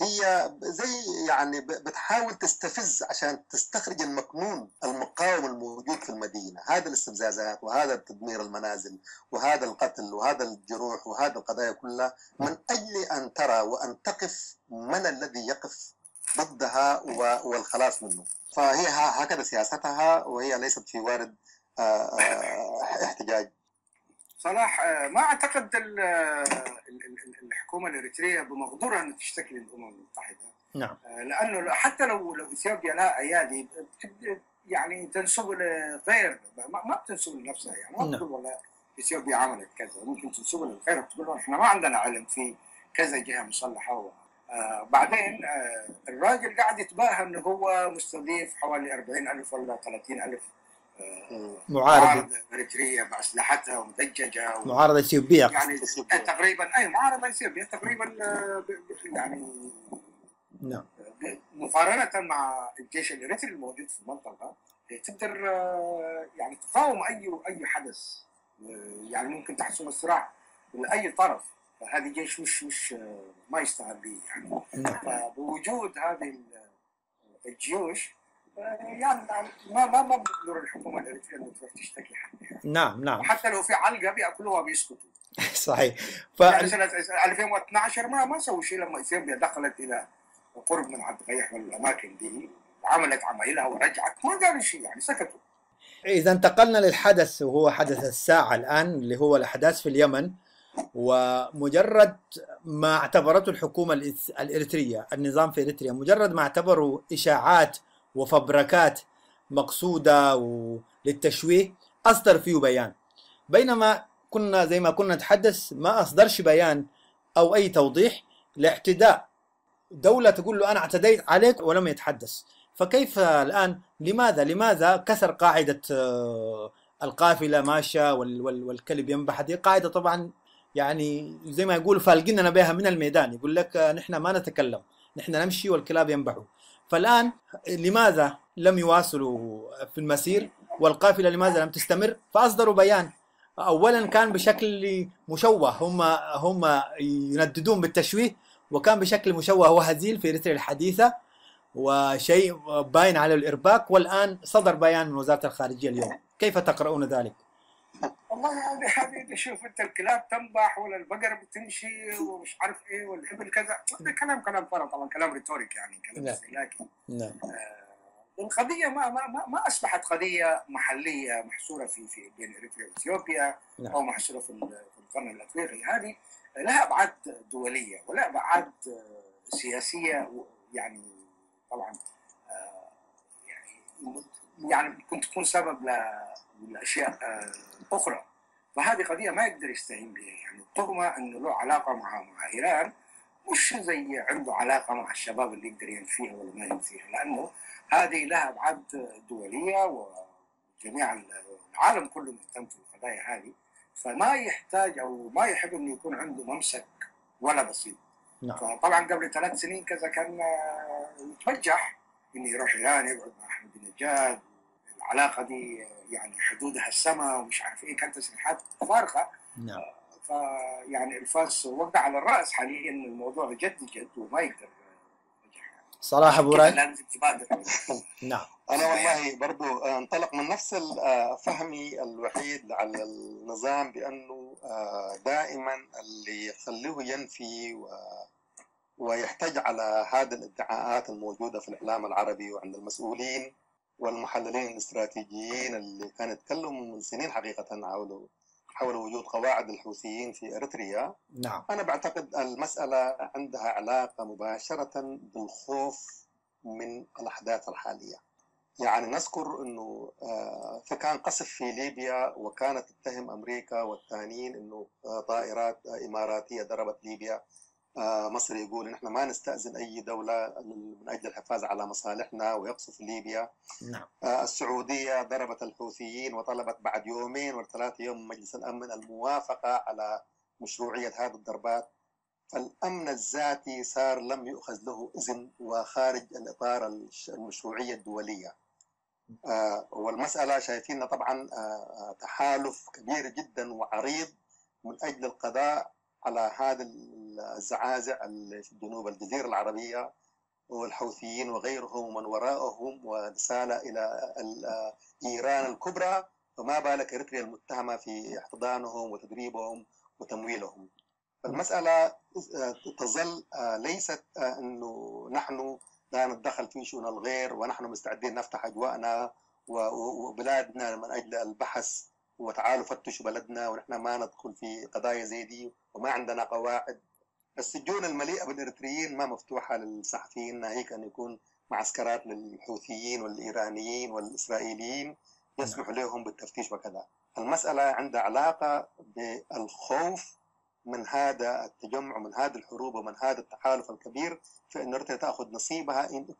[SPEAKER 5] هي زي يعني بتحاول تستفز عشان تستخرج المكنون المقاوم الموجود في المدينة. هذا الاستفزازات وهذا تدمير المنازل وهذا القتل وهذا الجروح وهذا القضايا كلها من أجل أن ترى وأن تقف من الذي يقف ضدها والخلاص منه. فهي هكذا سياستها، وهي ليست في وارد احتجاج.
[SPEAKER 6] صلاح، ما اعتقد الحكومه الاريتريه بمقدورها ان تشتكي للامم المتحده.
[SPEAKER 2] نعم.
[SPEAKER 6] لانه حتى لو اثيوبيا لها ايادي يعني تنسب لغير، ما بتنسب لنفسها، يعني ما بتقول والله اثيوبيا عملت كذا، ممكن تنسب للغير، بتقول احنا ما عندنا علم في كذا جهه مسلحه. بعدين الراجل قاعد يتباهى انه هو مستضيف حوالي 40,000 ولا 30,000 معارضة إريترية بأسلحتها ومدججة
[SPEAKER 2] معارضة إثيوبية
[SPEAKER 6] يعني تقريبا، أي معارضة إثيوبية تقريبا يعني
[SPEAKER 2] نعم.
[SPEAKER 6] مقارنة مع الجيش الإريتري الموجود في المنطقة تقدر يعني تقاوم أي حدث، يعني ممكن تحسم الصراع لأي طرف. فهذا جيش مش ما يستهان به يعني. فبوجود هذه الجيوش يعني ما بقدر الحكومه الاريتريه انه تروح تشتكي حد يعني.
[SPEAKER 2] نعم.
[SPEAKER 6] وحتى لو في علقه بياكلوها بيسكتوا.
[SPEAKER 2] صحيح.
[SPEAKER 6] يعني سنه 2012 ما سووا شيء لما اثيوبيا دخلت الى قرب من عد قيح والاماكن دي وعملت عمايلها ورجعت، ما قالوا شيء يعني، سكتوا.
[SPEAKER 2] اذا انتقلنا للحدث وهو حدث الساعه الان اللي هو الاحداث في اليمن، ومجرد ما اعتبرته الحكومه الاريتريه، النظام في اريتريا، مجرد ما اعتبروا اشاعات وفبركات مقصودة للتشويه أصدر فيه بيان، بينما كنا زي ما كنا نتحدث ما أصدرش بيان أو أي توضيح لاعتداء دولة تقول له أنا اعتديت عليك ولم يتحدث. فكيف الآن لماذا كسر قاعدة القافلة ماشية والكلب ينبح؟ هذه قاعدة طبعا يعني زي ما يقولوا فالقيننا بها من الميدان، يقول لك نحن ما نتكلم، نحن نمشي والكلاب ينبحوا. فالآن لماذا لم يواصلوا في المسير والقافلة لماذا لم تستمر؟ فأصدروا بيان. أولا كان بشكل مشوه، هم ينددون بالتشويه، وكان بشكل مشوه وهزيل في إريتريا الحديثة وشيء باين على الإرباك. والآن صدر بيان من وزارة الخارجية اليوم، كيف تقرؤون ذلك؟
[SPEAKER 6] والله هذه شوف انت الكلاب تنبح ولا البقره بتمشي ومش عارف ايه والابل كذا، هذا كلام فرض طبعا، كلام ريتوريك يعني، كلام استهلاكي.
[SPEAKER 2] نعم.
[SPEAKER 6] القضيه ما اصبحت قضيه محليه محصوره في بين اريتريا واثيوبيا او محصوره في القرن الافريقي. هذه لها ابعاد دوليه ولها ابعاد سياسيه، يعني طبعا يعني ممكن تكون سبب لاشياء اخرى. فهذه قضيه ما يقدر يستهين بها، يعني التهمه انه له علاقه مع ايران مش زي عنده علاقه مع الشباب اللي يقدر ينفيها ولا ما ينفيها، لانه هذه لها ابعاد دوليه وجميع العالم كله مهتم في القضايا هذه، فما يحتاج او ما يحب انه يكون عنده ممسك ولا بسيط.
[SPEAKER 2] نعم.
[SPEAKER 6] فطبعا قبل 3 سنين كذا كان يتبجح انه يروح ايران يقعد مع احمد نجاد، العلاقه دي يعني حدودها السماء ومش عارف ايه، كانت تصريحات فارغه.
[SPEAKER 2] نعم.
[SPEAKER 6] فيعني الفاس وقع على الراس حاليا، الموضوع جد وما يقدر يرجع.
[SPEAKER 2] صلاح أبو راي.
[SPEAKER 6] لازم تبادر.
[SPEAKER 2] نعم.
[SPEAKER 5] أنا والله برضو انطلق من نفس فهمي الوحيد على النظام، بأنه دائما اللي يخليه ينفي ويحتج على هذه الادعاءات الموجودة في الإعلام العربي وعند المسؤولين والمحللين الاستراتيجيين اللي كانوا يتكلموا من سنين حقيقة حول وجود قواعد الحوثيين في إريتريا.
[SPEAKER 2] نعم.
[SPEAKER 5] أنا بعتقد المسألة عندها علاقة مباشرة بالخوف من الأحداث الحالية. يعني نذكر أنه كان قصف في ليبيا، وكانت تتهم أمريكا والثانيين أنه طائرات إماراتية ضربت ليبيا. مصر يقول نحن ما نستأذن أي دولة من أجل الحفاظ على مصالحنا ويقصف ليبيا.
[SPEAKER 2] نعم.
[SPEAKER 5] السعودية ضربت الحوثيين وطلبت بعد يومين و3 يوم من مجلس الأمن الموافقة على مشروعية هذه الضربات. فالأمن الذاتي صار لم يؤخذ له إذن وخارج الإطار المشروعية الدولية. والمسألة شايفين طبعا تحالف كبير جدا وعريض من أجل القضاء على هذه الزعازع اللي في جنوب الجزيرة العربية والحوثيين وغيرهم ومن وراءهم، ورسالة إلى إيران الكبرى، فما بالك إريتريا المتهمة في احتضانهم وتدريبهم وتمويلهم. فالمسألة تظل ليست أنه نحن لا نتدخل في شؤون الغير ونحن مستعدين نفتح أجواءنا وبلادنا من أجل البحث وتعالوا فتشوا بلدنا ونحن ما ندخل في قضايا زي دي وما عندنا قواعد. السجون المليئة بالإريتريين ما مفتوحة للصحفيين، ناهيك أن يكون معسكرات للحوثيين والإيرانيين والإسرائيليين يسمح لهم بالتفتيش وكذا. المسألة عندها علاقة بالخوف من هذا التجمع، من هذه الحروب ومن هذا التحالف الكبير، فإن إريتريا تأخذ نصيبها إن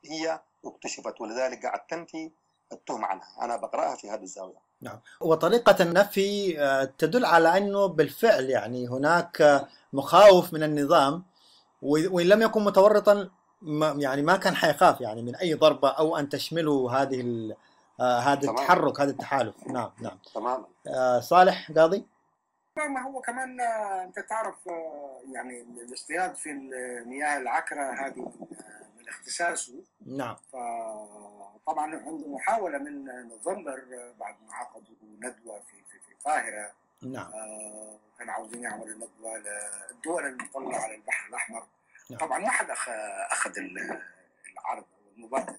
[SPEAKER 5] هي اكتشفت، ولذلك قاعد تنفي التهم عنها. أنا بقرأها في هذه الزاوية.
[SPEAKER 2] نعم. وطريقة النفي تدل على أنه بالفعل يعني هناك مخاوف من النظام، وإن لم يكن متورطا يعني ما كان حيخاف يعني من أي ضربة أو أن تشمله هذا التحرك، هذا التحالف. نعم. نعم
[SPEAKER 5] تماما.
[SPEAKER 2] صالح قاضي.
[SPEAKER 6] ما هو كمان أنت تعرف يعني الاصطياد في المياه العكرة هذه من اختصاصه.
[SPEAKER 2] نعم.
[SPEAKER 6] طبعا عنده محاولة من نوفمبر بعد ما عقدوا ندوة في القاهرة.
[SPEAKER 2] نعم.
[SPEAKER 6] كانوا عاوزين يعملوا ندوة للدول المطلة على البحر الأحمر.
[SPEAKER 2] نعم.
[SPEAKER 6] طبعا ما حد أخذ العرض أو المبادرة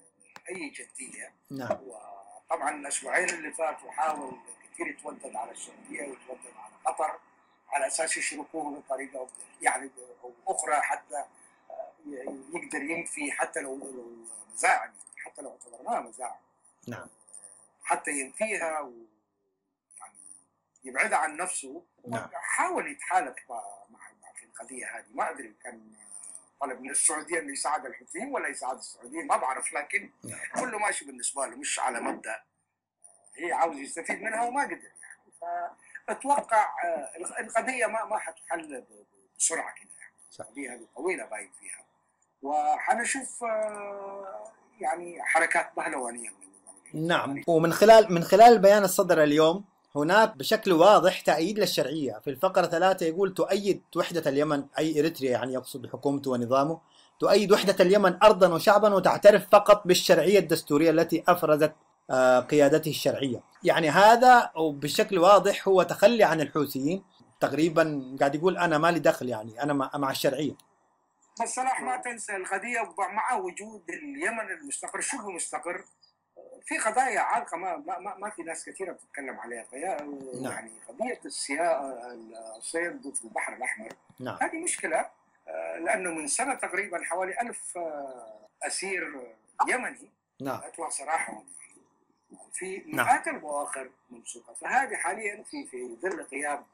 [SPEAKER 6] أي جدية.
[SPEAKER 2] نعم.
[SPEAKER 6] وطبعا الأسبوعين اللي فاتوا حاول كثير يتودد على السعودية ويتودد على قطر على أساس يشركوه بطريقة يعني أخرى حتى يقدر ينفي، حتى لو مزاعم، حتى لو اعتبرناها مزاعم.
[SPEAKER 2] نعم.
[SPEAKER 6] حتى ينفيها ويعني يبعدها عن نفسه.
[SPEAKER 2] نعم.
[SPEAKER 6] حاول يتحالف مع في القضية هذه. ما أدري كان طلب من السعودية إنه يساعد الحوثيين ولا يساعد السعوديين، ما بعرف، لكن كله ماشي بالنسبة له مش على مبدأ هي عاوز يستفيد منها وما قدر يعني. فأتوقع القضية ما حتحل بسرعة كده يعني. القضية هذه طويلة باين فيها، وحنشوف يعني حركات بهلوانية.
[SPEAKER 2] نعم. ومن خلال البيان الصدر اليوم هناك بشكل واضح تأييد للشرعية. في الفقرة 3 يقول تؤيد وحدة اليمن، أي إريتريا يعني يقصد حكومته ونظامه، تؤيد وحدة اليمن أرضا وشعبا وتعترف فقط بالشرعية الدستورية التي أفرزت قيادته الشرعية. يعني هذا بشكل واضح هو تخلي عن الحوثيين، تقريبا قاعد يقول أنا ما لي دخل، يعني أنا مع الشرعية.
[SPEAKER 6] بس صلاح ما تنسى القضية مع وجود اليمن المستقر شبه مستقر في قضايا عالقة ما في ناس كثيرة بتتكلم عليها. يعني قضية الصيد في البحر الأحمر.
[SPEAKER 2] نعم.
[SPEAKER 6] هذه مشكلة، لأنه من سنة تقريبا حوالي 1000 أسير يمني أتوا سراحهم في مئات البواخر ممسوكة. فهذه حاليا في ظل غياب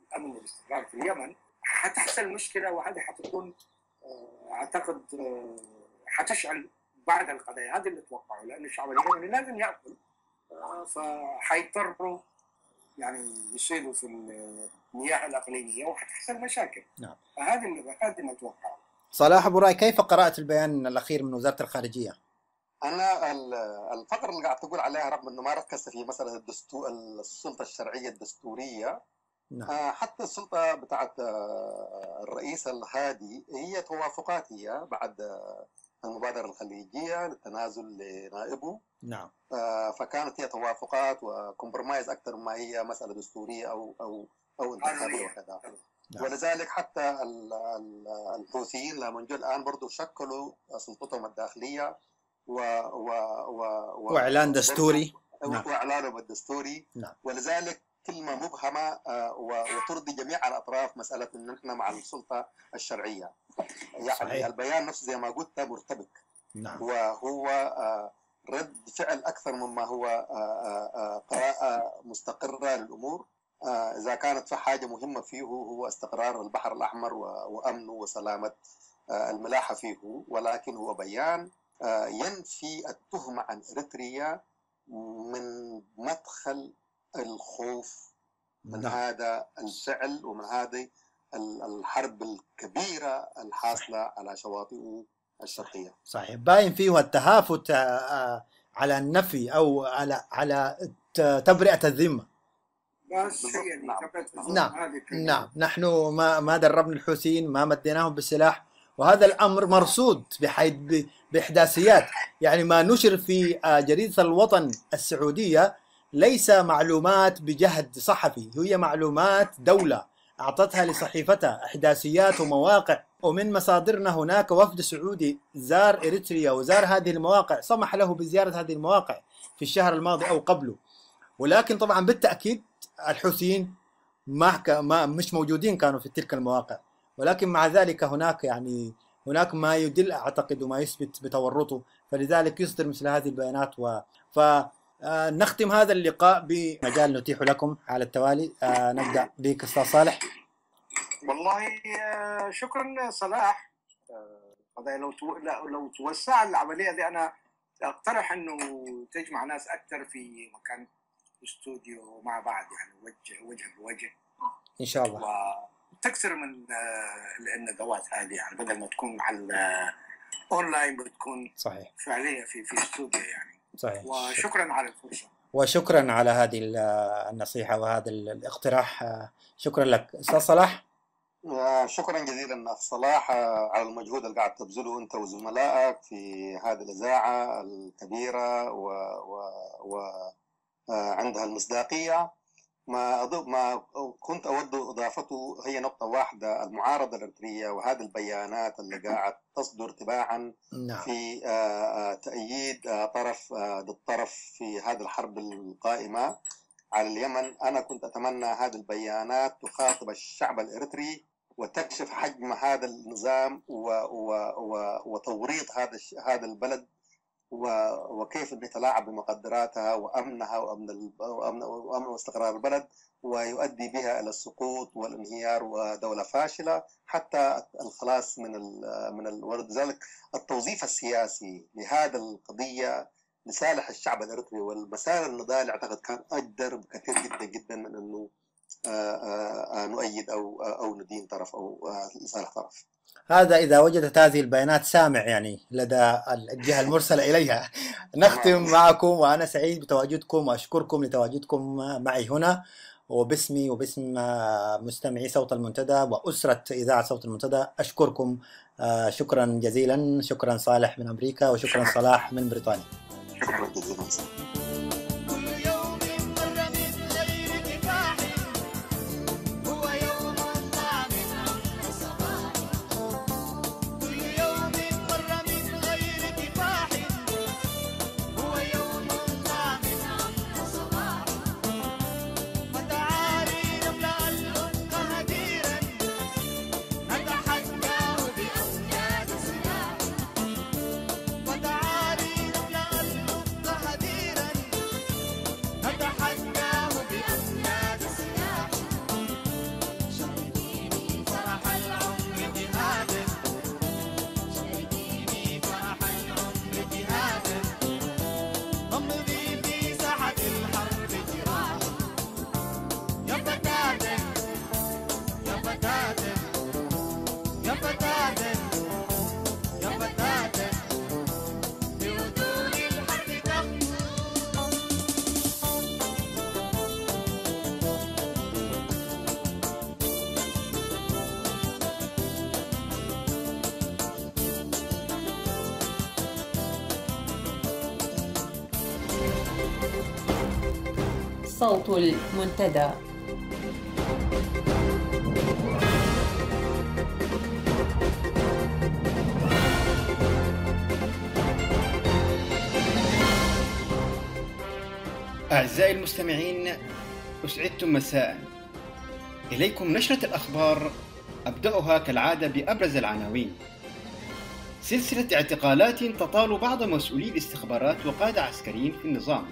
[SPEAKER 6] الأمن والاستقرار في اليمن حتحصل مشكلة، وهذه حتكون أعتقد حتشعل بعد القضايا. هذا اللي أتوقعه، لأن الشعب اليمني لازم يأكل، فحيضطروا يعني يصيدوا في المياه الإقليمية وحتحصل مشاكل.
[SPEAKER 2] نعم.
[SPEAKER 6] هذا اللي أتوقعه.
[SPEAKER 2] صلاح أبو راي، كيف قرأت البيان الأخير من وزارة الخارجية؟
[SPEAKER 5] أنا الفقرة اللي قاعد تقول عليها رغم أنه ما ركزت في مسألة السلطة الشرعية الدستورية. نعم. حتى السلطة بتاعت الرئيس الهادي هي توافقات، هي بعد المبادرة الخليجية للتنازل لنائبه.
[SPEAKER 2] نعم.
[SPEAKER 5] فكانت هي توافقات وكمبرمايز أكثر ما هي مسألة دستورية أو انتخابية وكذا. نعم. ولذلك حتى الحوثيين لما جو الآن برضو شكلوا سلطتهم الداخلية
[SPEAKER 2] وإعلان دستوري.
[SPEAKER 5] نعم. وإعلانهم الدستوري.
[SPEAKER 2] نعم.
[SPEAKER 5] ولذلك كلمة مبهمة وترضي جميع الأطراف، مسألة أن نحن مع السلطة الشرعية. يعني صحيح. البيان نفسه زي ما قلت مرتبك.
[SPEAKER 2] نعم.
[SPEAKER 5] وهو رد فعل أكثر مما هو قراءة مستقرة للأمور. إذا كانت في حاجة مهمة فيه هو استقرار البحر الأحمر وأمنه وسلامة الملاحة فيه، ولكن هو بيان ينفي التهمة عن إريتريا من مدخل الخوف من هذا الفعل ومن هذه الحرب الكبيرة الحاصلة على شواطئه الشرقية.
[SPEAKER 2] صحيح. باين فيه التهافت على النفي أو على تبرئة الذمة. نعم. نحن ما دربنا الحوثيين، ما مديناهم بالسلاح، وهذا الأمر مرصود بإحداثيات. يعني ما نشر في جريدة الوطن السعودية ليس معلومات بجهد صحفي، هي معلومات دولة أعطتها لصحيفتها، إحداثيات ومواقع. ومن مصادرنا هناك وفد سعودي زار إريتريا وزار هذه المواقع، سمح له بزيارة هذه المواقع في الشهر الماضي أو قبله. ولكن طبعا بالتأكيد الحوثيين مش موجودين كانوا في تلك المواقع، ولكن مع ذلك هناك ما يدل أعتقد وما يثبت بتورطه، فلذلك يصدر مثل هذه البيانات. نختم هذا اللقاء بمجال نتيح لكم على التوالي. نبدأ بك أستاذ صالح.
[SPEAKER 6] والله شكرا صلاح. لو توسع العملية دي أنا أقترح أنه تجمع ناس أكثر في مكان استوديو مع بعض، يعني وجه بوجه
[SPEAKER 2] إن شاء الله،
[SPEAKER 6] وتكثر من الندوات هذه، يعني بدل ما تكون على أونلاين بتكون
[SPEAKER 2] صحيح
[SPEAKER 6] فعلية في استوديو يعني.
[SPEAKER 2] صحيح.
[SPEAKER 6] وشكرا على الفرصة،
[SPEAKER 2] وشكرا على هذه النصيحة وهذا الاقتراح. شكرا لك أستاذ صلاح.
[SPEAKER 5] شكرا جزيلا أخ صلاح على المجهود اللي قاعد تبذله أنت وزملائك في هذه الإذاعة الكبيرة وعندها المصداقية. ما كنت أود إضافته هي نقطة واحدة: المعارضة الإريترية وهذه البيانات اللي قاعد تصدر تباعا في تأييد طرف ضد طرف في هذه الحرب القائمة على اليمن. أنا كنت أتمنى هذه البيانات تخاطب الشعب الإريتري وتكشف حجم هذا النظام وتوريط هذا البلد وكيف يتلاعب بمقدراتها وأمنها وأمن واستقرار البلد، ويؤدي بها إلى السقوط والانهيار ودولة فاشلة حتى الخلاص ولذلك التوظيف السياسي لهذا القضية لصالح الشعب الإريتري والمسار النضالي أعتقد كان أقدر بكثير جدا جدا من أنه نؤيد أو ندين طرف أو لصالح طرف.
[SPEAKER 2] هذا إذا وجدت هذه البيانات سامع يعني لدى الجهة المرسلة إليها. نختم معكم وأنا سعيد بتواجدكم وأشكركم لتواجدكم معي هنا، وباسمي وباسم مستمعي صوت المنتدى وأسرة إذاعة صوت المنتدى أشكركم شكرا جزيلا. شكرا صالح من أمريكا وشكرا صلاح من بريطانيا.
[SPEAKER 5] شكرا جزيلا.
[SPEAKER 1] صوت المنتدى.
[SPEAKER 4] أعزائي المستمعين، أسعدتم مساء. إليكم نشرة الأخبار، أبدأها كالعادة بأبرز العناوين. سلسلة اعتقالات تطال بعض مسؤولي الاستخبارات وقادة عسكريين في النظام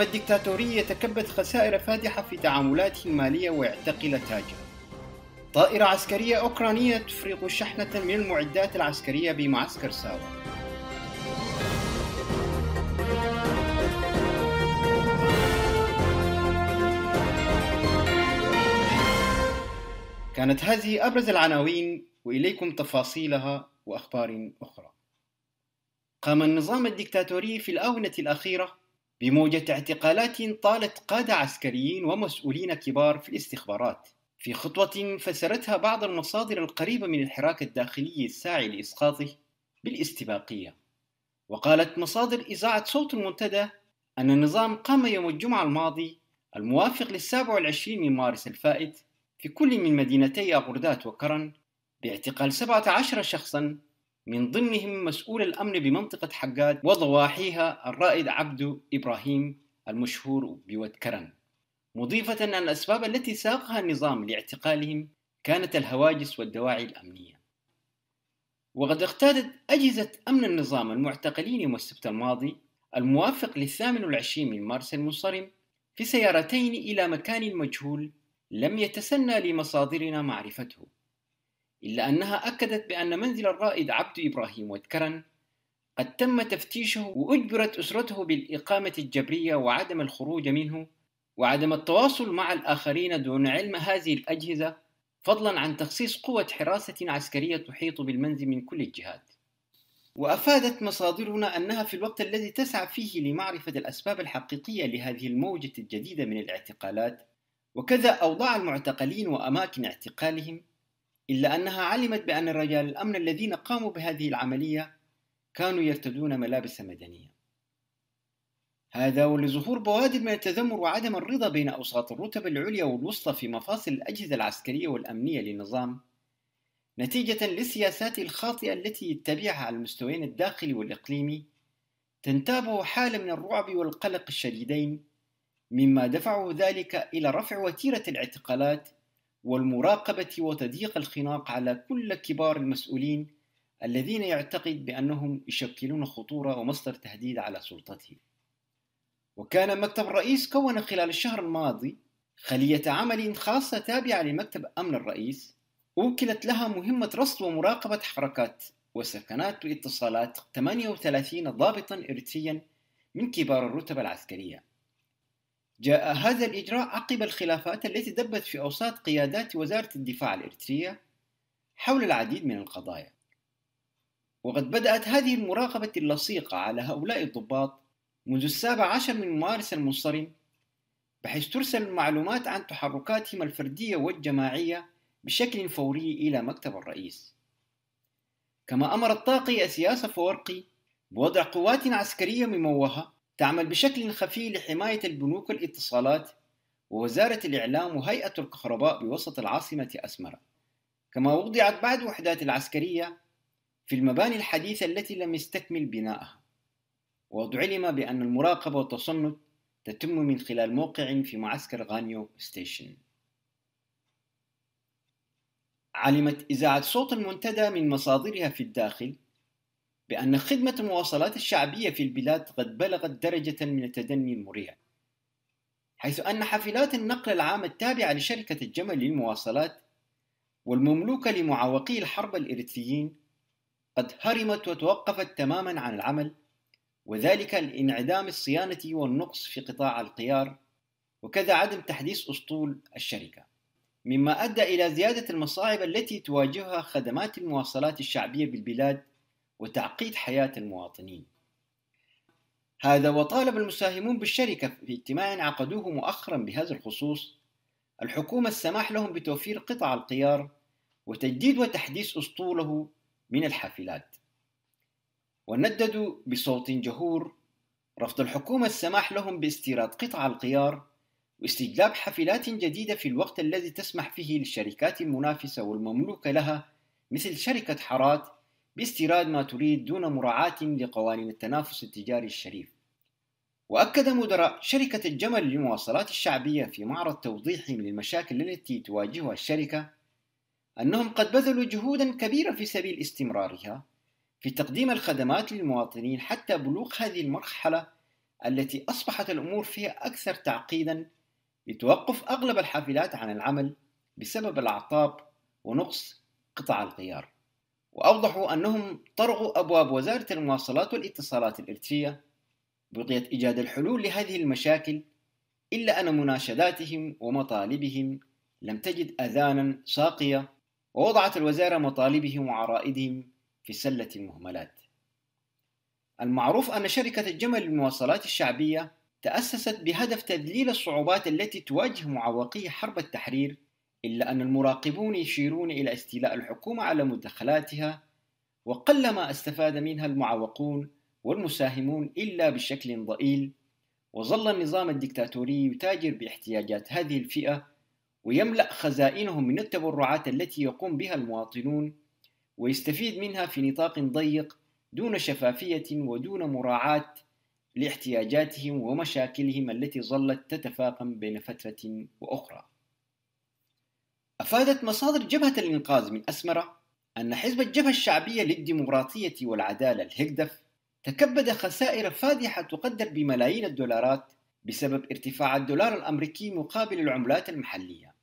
[SPEAKER 4] الدكتاتوري يتكبد خسائر فادحة في تعاملاته المالية ويعتقل تاجر. طائرة عسكرية أوكرانية تفرغ شحنة من المعدات العسكرية بمعسكر ساوا. كانت هذه أبرز العناوين، وإليكم تفاصيلها وأخبار أخرى. قام النظام الدكتاتوري في الآونة الأخيرة بموجة اعتقالات طالت قادة عسكريين ومسؤولين كبار في الاستخبارات، في خطوة فسرتها بعض المصادر القريبة من الحراك الداخلي الساعي لإسقاطه بالاستباقية. وقالت مصادر إذاعة صوت المنتدى أن النظام قام يوم الجمعة الماضي الموافق 27 مارس الفائت في كل من مدينتي أغردات وكرن باعتقال 17 شخصا، من ضمنهم مسؤول الأمن بمنطقة حقاد وضواحيها الرائد عبدو إبراهيم المشهور بود كرن، مضيفة أن الأسباب التي ساقها النظام لاعتقالهم كانت الهواجس والدواعي الأمنية. وقد اقتادت أجهزة أمن النظام المعتقلين يوم السبت الماضي الموافق 28 من مارس المنصرم في سيارتين إلى مكان مجهول لم يتسنى لمصادرنا معرفته، إلا أنها أكدت بأن منزل الرائد عبد إبراهيم ودكرن قد تم تفتيشه، وأجبرت أسرته بالإقامة الجبرية وعدم الخروج منه وعدم التواصل مع الآخرين دون علم هذه الأجهزة، فضلا عن تخصيص قوة حراسة عسكرية تحيط بالمنزل من كل الجهات. وأفادت مصادرنا أنها في الوقت الذي تسعى فيه لمعرفة الأسباب الحقيقية لهذه الموجة الجديدة من الاعتقالات وكذا أوضاع المعتقلين وأماكن اعتقالهم، إلا أنها علمت بأن رجال الأمن الذين قاموا بهذه العملية كانوا يرتدون ملابس مدنية. هذا ولظهور بوادر من التذمر وعدم الرضا بين أوساط الرتب العليا والوسطى في مفاصل الأجهزة العسكرية والأمنية للنظام، نتيجة للسياسات الخاطئة التي يتبعها على المستويين الداخلي والإقليمي، تنتابه حالة من الرعب والقلق الشديدين، مما دفعه ذلك إلى رفع وتيرة الاعتقالات والمراقبة وتضييق الخناق على كل كبار المسؤولين الذين يعتقد بأنهم يشكلون خطورة ومصدر تهديد على سلطته. وكان مكتب الرئيس كون خلال الشهر الماضي خلية عمل خاصة تابعة لمكتب أمن الرئيس، أوكلت لها مهمة رصد ومراقبة حركات وسكنات واتصالات 38 ضابطا إريتريا من كبار الرتب العسكرية. جاء هذا الإجراء عقب الخلافات التي دبت في أوساط قيادات وزارة الدفاع الإريترية حول العديد من القضايا. وقد بدأت هذه المراقبة اللصيقة على هؤلاء الضباط منذ 17 من مارس المنصرم، بحيث ترسل المعلومات عن تحركاتهم الفردية والجماعية بشكل فوري إلى مكتب الرئيس. كما أمر الطاقي السياسة فورقي بوضع قوات عسكرية مموهة تعمل بشكل خفي لحماية البنوك والاتصالات ووزارة الإعلام وهيئة الكهرباء بوسط العاصمة أسمرة. كما وضعت بعض الوحدات العسكرية في المباني الحديثة التي لم يستكمل بناءها. وعلم بأن المراقبة والتصنت تتم من خلال موقع في معسكر غانيو ستيشن. علمت إذاعة صوت المنتدى من مصادرها في الداخل بأن خدمة المواصلات الشعبية في البلاد قد بلغت درجة من التدني المريع، حيث أن حافلات النقل العام التابعة لشركة الجمل للمواصلات والمملوكة لمعوقي الحرب الإريتريين قد هرمت وتوقفت تماما عن العمل، وذلك لانعدام الصيانة والنقص في قطاع القيار، وكذا عدم تحديث أسطول الشركة، مما أدى إلى زيادة المصاعب التي تواجهها خدمات المواصلات الشعبية بالبلاد وتعقيد حياة المواطنين. هذا وطالب المساهمون بالشركة في اجتماع عقدوه مؤخرا بهذا الخصوص الحكومة السماح لهم بتوفير قطع القيار وتجديد وتحديث أسطوله من الحافلات. ونددوا بصوت جهور رفض الحكومة السماح لهم باستيراد قطع الغيار واستجلاب حافلات جديدة في الوقت الذي تسمح فيه للشركات المنافسة والمملوكة لها مثل شركة حارات باستيراد ما تريد دون مراعاة لقوانين التنافس التجاري الشريف. وأكد مدراء شركة الجمل للمواصلات الشعبية في معرض توضيحهم للمشاكل التي تواجهها الشركة أنهم قد بذلوا جهودا كبيرة في سبيل استمرارها في تقديم الخدمات للمواطنين حتى بلوغ هذه المرحلة التي أصبحت الأمور فيها أكثر تعقيدا لتوقف أغلب الحافلات عن العمل بسبب الأعطاب ونقص قطع الغيار. وأوضحوا أنهم طرقوا أبواب وزارة المواصلات والاتصالات الإريترية بغية إيجاد الحلول لهذه المشاكل، إلا أن مناشداتهم ومطالبهم لم تجد آذانا صاقية، ووضعت الوزارة مطالبهم وعرائدهم في سلة المهملات. المعروف أن شركة الجمل للمواصلات الشعبية تأسست بهدف تذليل الصعوبات التي تواجه معوقي حرب التحرير، إلا أن المراقبون يشيرون إلى استيلاء الحكومة على مدخلاتها، وقلما استفاد منها المعوقون والمساهمون إلا بشكل ضئيل، وظل النظام الدكتاتوري يتاجر باحتياجات هذه الفئة ويملأ خزائنهم من التبرعات التي يقوم بها المواطنون ويستفيد منها في نطاق ضيق دون شفافية ودون مراعاة لاحتياجاتهم ومشاكلهم التي ظلت تتفاقم بين فترة وأخرى. أفادت مصادر جبهة الإنقاذ من أسمرة أن حزب الجبهة الشعبية للديمقراطية والعدالة الهكدف تكبد خسائر فادحة تقدر بملايين الدولارات بسبب ارتفاع الدولار الأمريكي مقابل العملات المحلية.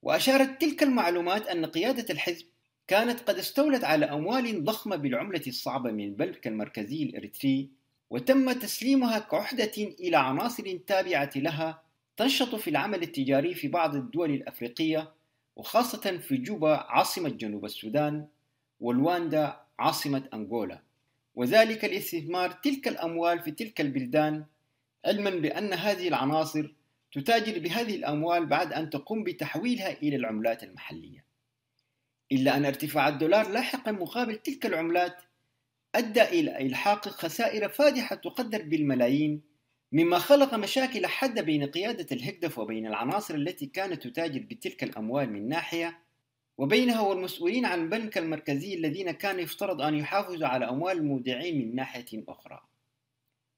[SPEAKER 4] وأشارت تلك المعلومات أن قيادة الحزب كانت قد استولت على أموال ضخمة بالعملة الصعبة من البنك المركزي الإريتري، وتم تسليمها كعهدة إلى عناصر تابعة لها تنشط في العمل التجاري في بعض الدول الأفريقية، وخاصة في جوبا عاصمة جنوب السودان والواندا عاصمة أنغولا، وذلك لاستثمار تلك الأموال في تلك البلدان، علما بأن هذه العناصر تتاجر بهذه الأموال بعد أن تقوم بتحويلها إلى العملات المحلية. إلا أن ارتفاع الدولار لاحقا مقابل تلك العملات أدى إلى إلحاق خسائر فادحة تقدر بالملايين، مما خلق مشاكل حادة بين قيادة الهكدف وبين العناصر التي كانت تتاجر بتلك الأموال من ناحية، وبينها والمسؤولين عن البنك المركزي الذين كان يفترض أن يحافظوا على أموال المودعين من ناحية أخرى.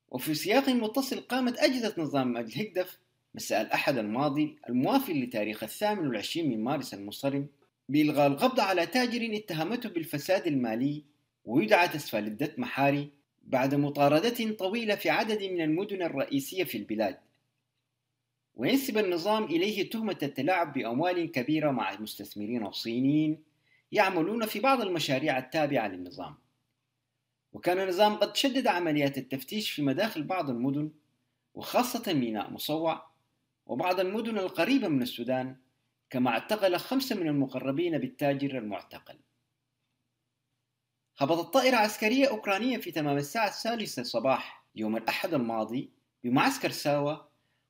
[SPEAKER 4] وفي سياق متصل قامت أجهزة نظام الهكدف مساء الأحد الماضي الموافق لتاريخ 28 من مارس المنصرم بإلغاء القبض على تاجر اتهمته بالفساد المالي ويدعى تسفالدت محاري بعد مطاردة طويلة في عدد من المدن الرئيسية في البلاد. وينسب النظام إليه تهمة التلاعب بأموال كبيرة مع مستثمرين صينيين يعملون في بعض المشاريع التابعة للنظام. وكان النظام قد شدد عمليات التفتيش في مداخل بعض المدن، وخاصة ميناء مصوع وبعض المدن القريبة من السودان، كما اعتقل 5 من المقربين بالتاجر المعتقل. هبطت طائرة عسكرية أوكرانية في تمام الساعة 3 صباح يوم الأحد الماضي بمعسكر ساوا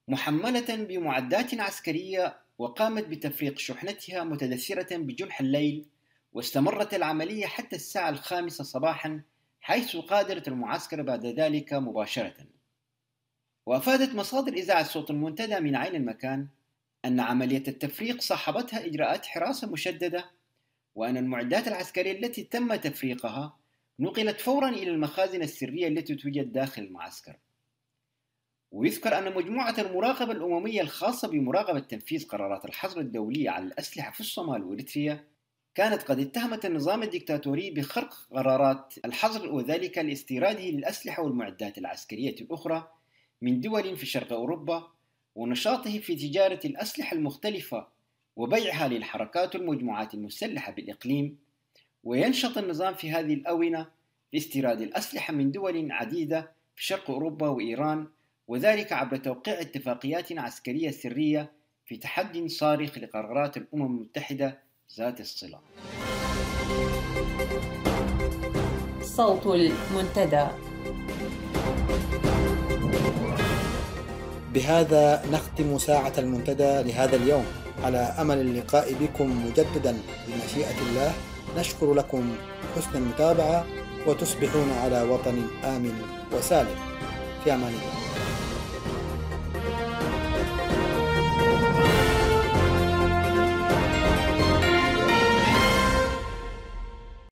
[SPEAKER 4] محملة بمعدات عسكرية، وقامت بتفريق شحنتها متدثرة بجنح الليل، واستمرت العملية حتى الساعة 5 صباحا، حيث قادرت المعسكر بعد ذلك مباشرة. وأفادت مصادر إذاعة صوت المنتدى من عين المكان أن عملية التفريق صاحبتها إجراءات حراسة مشددة، وأن المعدات العسكرية التي تم تفريقها نقلت فورا إلى المخازن السرية التي توجد داخل المعسكر. ويذكر أن مجموعة المراقبة الأممية الخاصة بمراقبة تنفيذ قرارات الحظر الدولية على الأسلحة في الصومال وإريتريا كانت قد اتهمت النظام الدكتاتوري بخرق قرارات الحظر، وذلك لاستيراده للأسلحة والمعدات العسكرية الأخرى من دول في شرق أوروبا، ونشاطه في تجارة الأسلحة المختلفة وبيعها للحركات والمجموعات المسلحة بالإقليم. وينشط النظام في هذه الآونة في استيراد الأسلحة من دول عديدة في شرق أوروبا وإيران، وذلك عبر توقيع اتفاقيات عسكرية سرية في تحدي صارخ لقرارات الأمم المتحدة ذات الصلة.
[SPEAKER 1] صوت المنتدى.
[SPEAKER 2] بهذا نختم ساعة المنتدى لهذا اليوم، على أمل اللقاء بكم مجددا بمشيئة الله. نشكر لكم حسن المتابعة، وتصبحون على وطن آمن وسالم. في أمان الله.